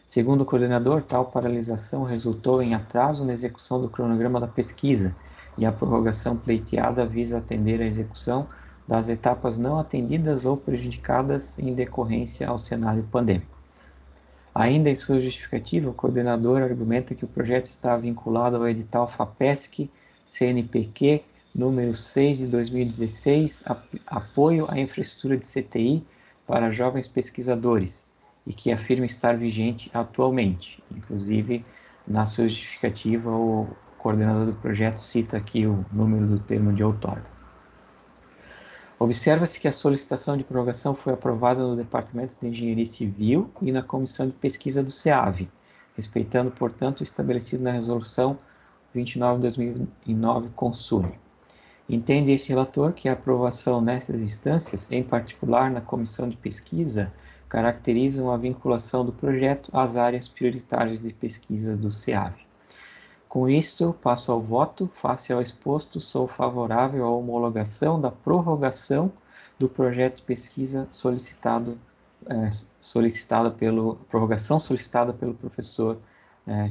G: Segundo o coordenador, tal paralisação resultou em atraso na execução do cronograma da pesquisa, e a prorrogação pleiteada visa atender à execução das etapas não atendidas ou prejudicadas em decorrência ao cenário pandêmico. Ainda em sua justificativa, o coordenador argumenta que o projeto está vinculado ao edital FAPESC CNPq número 6 de 2016, apoio à infraestrutura de CTI para jovens pesquisadores, e que afirma estar vigente atualmente. Inclusive, na sua justificativa, o coordenador do projeto cita aqui o número do termo de outorga. Observa-se que a solicitação de prorrogação foi aprovada no Departamento de Engenharia Civil e na Comissão de Pesquisa do SEAV, respeitando, portanto, o estabelecido na Resolução 29/2009 Consul. Entende este relator que a aprovação nessas instâncias, em particular na Comissão de Pesquisa, caracterizam a vinculação do projeto às áreas prioritárias de pesquisa do SEAV. Com isso, passo ao voto. Face ao exposto, sou favorável à homologação da prorrogação do projeto de pesquisa solicitada pelo professor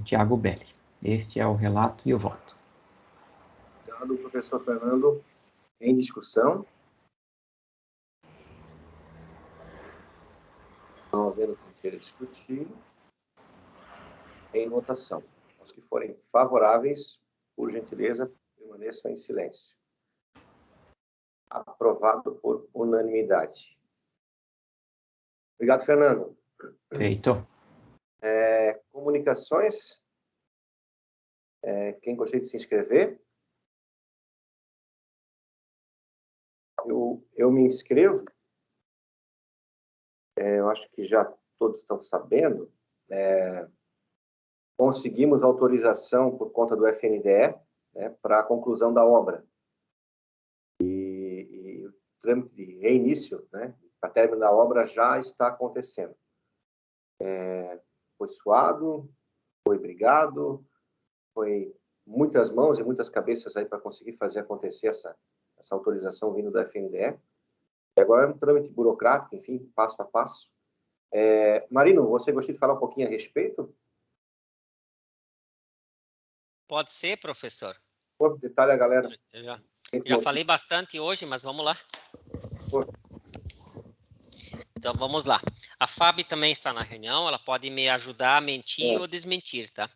G: Tiago Belli. Este é o relato e o voto.
A: Obrigado, professor Fernando. Em discussão? Não havendo com queira discutir. Em votação. Os que forem favoráveis, por gentileza, permaneçam em silêncio. Aprovado por unanimidade. Obrigado, Fernando.
G: Feito.
A: Comunicações? Quem gostaria de se inscrever? Eu me inscrevo. Eu acho que já todos estão sabendo. Conseguimos autorização por conta do FNDE, né, para a conclusão da obra. E o trâmite de reinício, né, para término da obra, já está acontecendo. Foi suado, foi brigado, foi muitas mãos e muitas cabeças aí para conseguir fazer acontecer essa autorização vindo do FNDE. E agora é um trâmite burocrático, enfim, passo a passo. Marino, você gostaria de falar um pouquinho a respeito?
D: Pode ser, professor.
A: Por detalhe, a galera.
D: Já falei bastante hoje, mas vamos lá. Então, vamos lá. A Fábio também está na reunião, ela pode me ajudar a mentir ou desmentir, tá?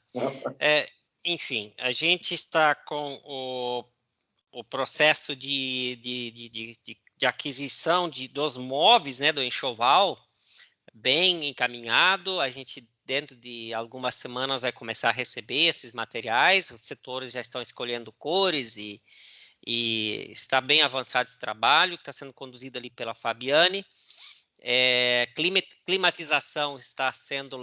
D: Enfim, a gente está com o processo de aquisição dos móveis, né, do enxoval, bem encaminhado. A gente, dentro de algumas semanas, vai começar a receber esses materiais. Os setores já estão escolhendo cores e está bem avançado esse trabalho, que está sendo conduzido ali pela Fabiane. Climatização está sendo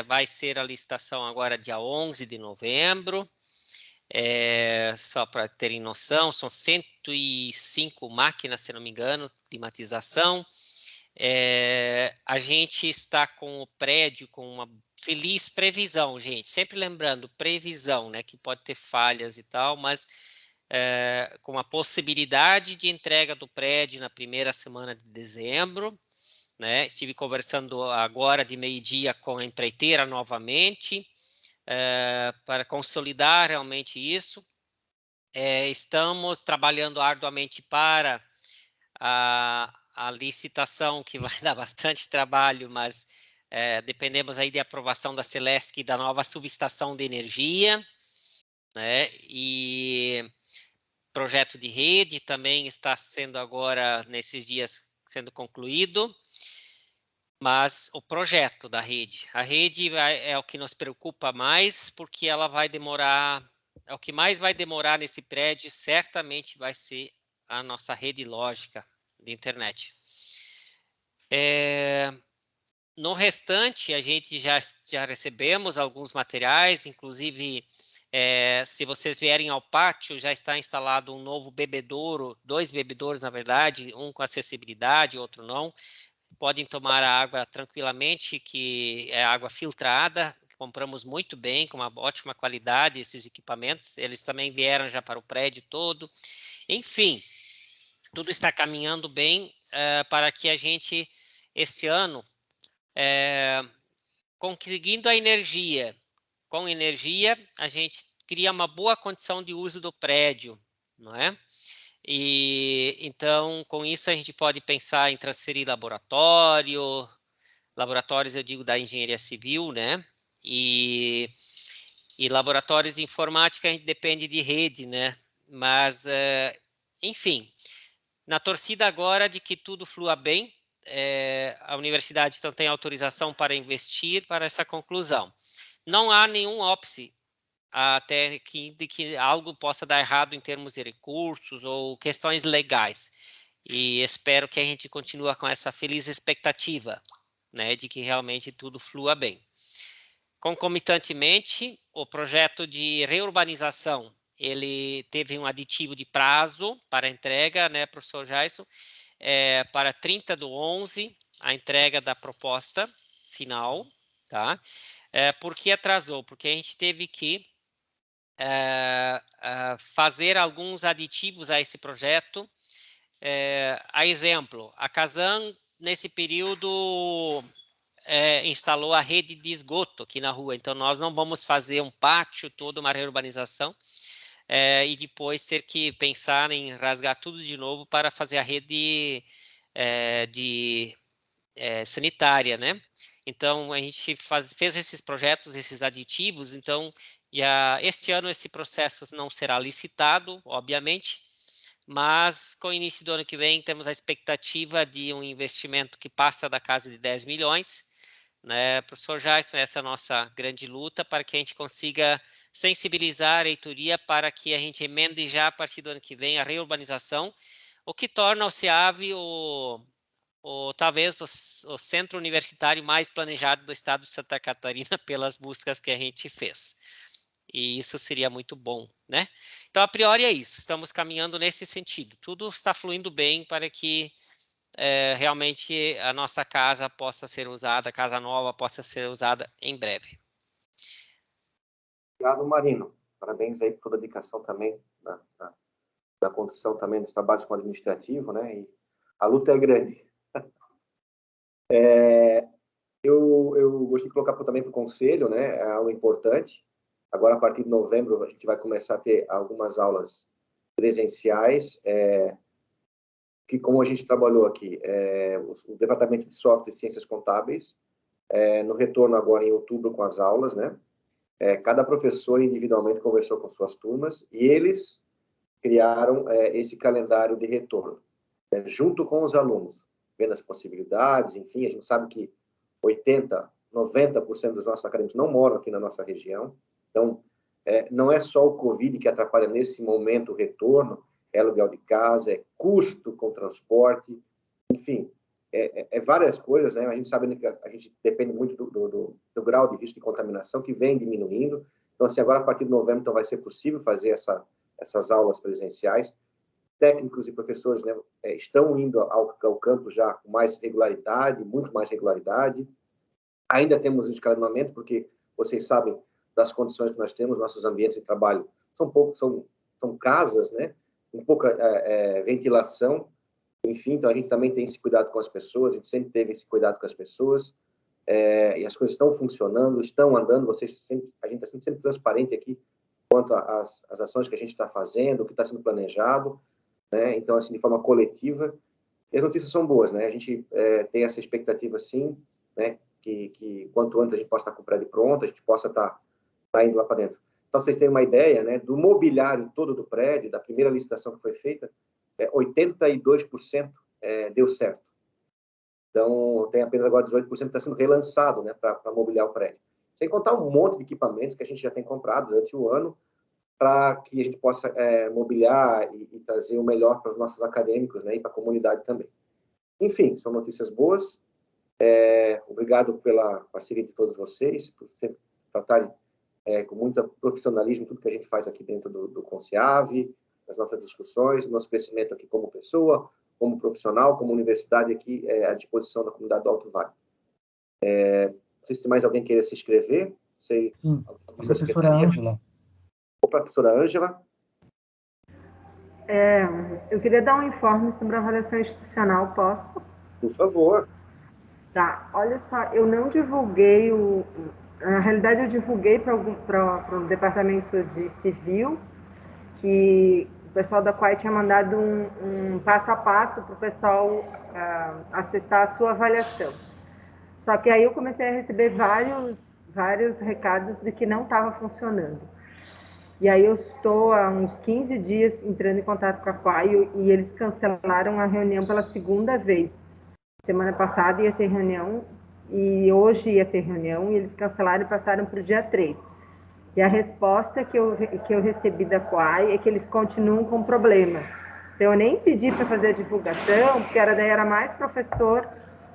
D: vai ser a licitação agora dia 11 de novembro. Só para terem noção, são 105 máquinas, se não me engano, climatização. A gente está com o prédio com uma feliz previsão, gente. Sempre lembrando, previsão, né? Que pode ter falhas e tal, mas com a possibilidade de entrega do prédio na primeira semana de dezembro. Né? Estive conversando agora de meio-dia com a empreiteira novamente, para consolidar realmente isso. Estamos trabalhando arduamente para a licitação, que vai dar bastante trabalho, mas dependemos aí de aprovação da Celesc e da nova subestação de energia, né? E projeto de rede também está sendo agora, nesses dias, sendo concluído. Mas o projeto da rede, a rede é o que nos preocupa mais, porque ela vai demorar, o que mais vai demorar nesse prédio, certamente vai ser a nossa rede lógica de internet. No restante, a gente já recebemos alguns materiais, inclusive Se vocês vierem ao pátio, já está instalado um novo bebedouro, 2 bebedouros, na verdade, um com acessibilidade, outro não. Podem tomar a água tranquilamente, que é água filtrada, compramos muito bem, com uma ótima qualidade esses equipamentos, eles também vieram já para o prédio todo. Enfim, tudo está caminhando bem para que a gente, esse ano, conseguindo a energia, com energia, a gente cria uma boa condição de uso do prédio, não é? E então, com isso, a gente pode pensar em transferir laboratórios, eu digo, da engenharia civil, né? E laboratórios de informática, a gente depende de rede, né? Mas, enfim, na torcida agora de que tudo flua bem, a universidade então tem autorização para investir para essa conclusão. Não há nenhum óbice até de que algo possa dar errado em termos de recursos ou questões legais. E espero que a gente continue com essa feliz expectativa, né, de que realmente tudo flua bem. Concomitantemente, o projeto de reurbanização, ele teve um aditivo de prazo para entrega, né, professor Jason, para 30/11, a entrega da proposta final, tá? Por que atrasou? Porque a gente teve que fazer alguns aditivos a esse projeto. A exemplo, a Casan, nesse período, instalou a rede de esgoto aqui na rua, então nós não vamos fazer um pátio todo, uma reurbanização, e depois ter que pensar em rasgar tudo de novo para fazer a rede sanitária, né? Então, a gente fez esses projetos, esses aditivos, então, este ano esse processo não será licitado, obviamente, mas com o início do ano que vem temos a expectativa de um investimento que passa da casa de 10 milhões, né, professor Jason, essa é a nossa grande luta para que a gente consiga sensibilizar a reitoria para que a gente emende já a partir do ano que vem a reurbanização, o que torna o CEAV talvez o centro universitário mais planejado do estado de Santa Catarina pelas buscas que a gente fez. E isso seria muito bom, né? Então, a priori é isso, estamos caminhando nesse sentido. Tudo está fluindo bem para que realmente a nossa casa possa ser usada, a casa nova possa ser usada em breve.
A: Obrigado, Marino. Parabéns aí por toda a dedicação também da condução também dos trabalhos com o administrativo, né? E a luta é grande. Eu gostaria de colocar também para o conselho, né? É algo importante. Agora, a partir de novembro, a gente vai começar a ter algumas aulas presenciais, que, como a gente trabalhou aqui, o Departamento de Software e Ciências Contábeis, no retorno agora em outubro com as aulas, né? Cada professor individualmente conversou com suas turmas e eles criaram esse calendário de retorno, junto com os alunos, vendo as possibilidades, enfim, a gente sabe que 80%, 90% dos nossos acadêmicos não moram aqui na nossa região, então, não é só o Covid que atrapalha nesse momento o retorno, é aluguel de casa, é custo com transporte, enfim, várias coisas, né? A gente sabe que a gente depende muito do grau de risco de contaminação que vem diminuindo, então, assim, agora a partir de novembro então, vai ser possível fazer essas aulas presenciais. Técnicos e professores, né, estão indo ao campo já com mais regularidade, muito mais regularidade. Ainda temos um escalonamento, porque vocês sabem das condições que nós temos, nossos ambientes de trabalho são casas, né, com pouca ventilação, enfim, então a gente também tem esse cuidado com as pessoas, a gente sempre teve esse cuidado com as pessoas, e as coisas estão funcionando, estão andando, a gente está sempre transparente aqui quanto às ações que a gente está fazendo, o que está sendo planejado, né? Então, assim, de forma coletiva, e as notícias são boas, né? A gente tem essa expectativa, sim, né? Que quanto antes a gente possa estar com o prédio pronto, a gente possa estar indo lá para dentro. Então, vocês têm uma ideia, né? Do mobiliário todo do prédio, da primeira licitação que foi feita, 82% deu certo. Então, tem apenas agora 18% que está sendo relançado, né? Para mobiliar o prédio. Sem contar um monte de equipamentos que a gente já tem comprado durante o ano, para que a gente possa mobiliar e trazer o melhor para os nossos acadêmicos, né, e para a comunidade também. Enfim, são notícias boas. Obrigado pela parceria de todos vocês, por sempre tratarem com muito profissionalismo, tudo que a gente faz aqui dentro do Conceave, as nossas discussões, nosso crescimento aqui como pessoa, como profissional, como universidade aqui à disposição da comunidade do Alto Vale. Não sei se mais alguém queira se inscrever.
B: Sim, a professora Ângela.
A: Opa, professora Ângela.
C: Eu queria dar um informe sobre a avaliação institucional, posso?
A: Por favor.
C: Tá, olha só, eu não divulguei na realidade eu divulguei para o departamento de civil, que o pessoal da Quai tinha mandado um passo a passo para o pessoal acessar a sua avaliação. Só que aí eu comecei a receber vários recados de que não estava funcionando. E aí eu estou há uns 15 dias entrando em contato com a Quai e eles cancelaram a reunião pela segunda vez. Semana passada ia ter reunião e hoje ia ter reunião e eles cancelaram e passaram para o dia 3. E a resposta que eu recebi da Quai é que eles continuam com problema. Então eu nem pedi para fazer a divulgação, porque daí era mais professor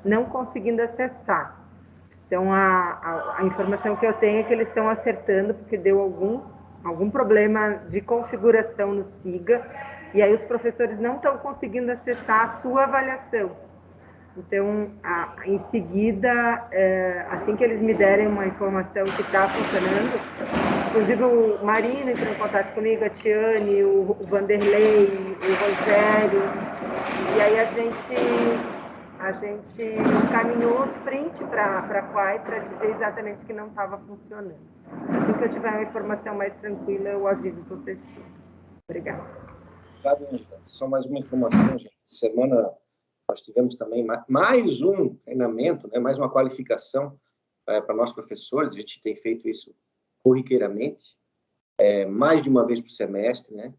C: não conseguindo acessar. Então a informação que eu tenho é que eles estão acertando porque deu algum problema de configuração no SIGA e aí os professores não estão conseguindo acessar a sua avaliação. Então, em seguida, assim que eles me derem uma informação que está funcionando, inclusive o Marino entrou em contato comigo, a Tiane, o Vanderlei, o Rogério, e aí a gente encaminhou os prints para a Quai para dizer exatamente que não estava funcionando. Assim que eu tiver uma informação mais tranquila, eu aviso vocês. Obrigada.
A: Obrigado, Ângela. Só mais uma informação, gente. Semana nós tivemos também mais um treinamento, né, mais uma qualificação para nós professores. A gente tem feito isso corriqueiramente, mais de uma vez por semestre, né?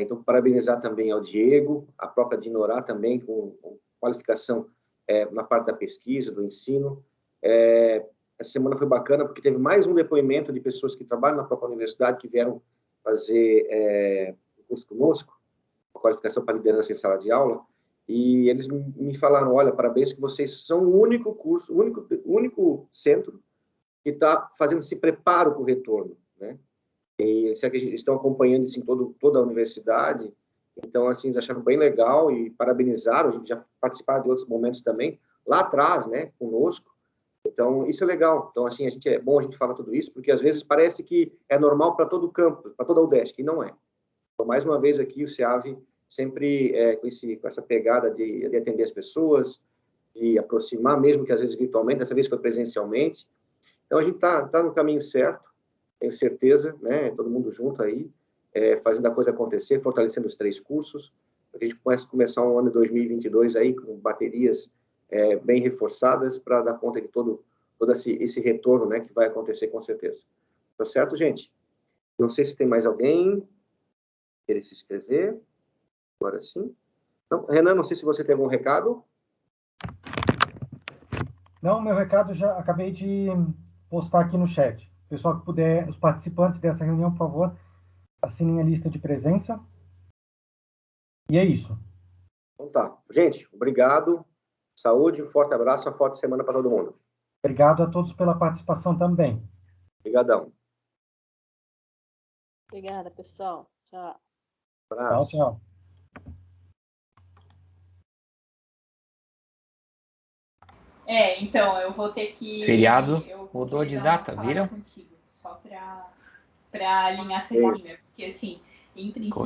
A: Então, parabenizar também ao Diego, a própria Dinorá também, com qualificação na parte da pesquisa, do ensino. Essa semana foi bacana, porque teve mais um depoimento de pessoas que trabalham na própria universidade, que vieram fazer curso conosco, uma qualificação para liderança em sala de aula, e eles me falaram, olha, parabéns que vocês são o único curso, o único centro que está fazendo esse preparo para o retorno, né? E eles estão acompanhando isso em toda a universidade, então, assim, eles acharam bem legal e parabenizaram, a gente já participaram de outros momentos também, lá atrás, né, conosco. Então, isso é legal. Então, assim, é bom a gente falar tudo isso, porque às vezes parece que é normal para todo o campus, para toda a UDESC, e não é. Então, mais uma vez aqui, o CEAV sempre com essa pegada de atender as pessoas, de aproximar, mesmo que às vezes virtualmente, dessa vez foi presencialmente. Então, a gente está no caminho certo, tenho certeza, né, todo mundo junto aí, fazendo a coisa acontecer, fortalecendo os 3 cursos, para que a gente possa começar um ano de 2022 aí com baterias bem reforçadas para dar conta de todo esse retorno, né, que vai acontecer com certeza. Tá certo, gente? Não sei se tem mais alguém querer se inscrever. Agora sim. Então, Renan, não sei se você tem algum recado.
B: Não, meu recado já acabei de postar aqui no chat. Pessoal que puder, os participantes dessa reunião, por favor, assinem a lista de presença. E é isso.
A: Então tá. Gente, obrigado. Saúde, um forte abraço, uma forte semana para todo mundo.
B: Obrigado a todos pela participação também.
A: Obrigadão.
J: Obrigada, pessoal. Tchau.
A: Abraço.
B: Tchau, tchau.
K: Então, eu vou ter que...
G: Feriado mudou de data, viram?
K: Contigo, só para alinhar a semana, porque, assim, em princípio...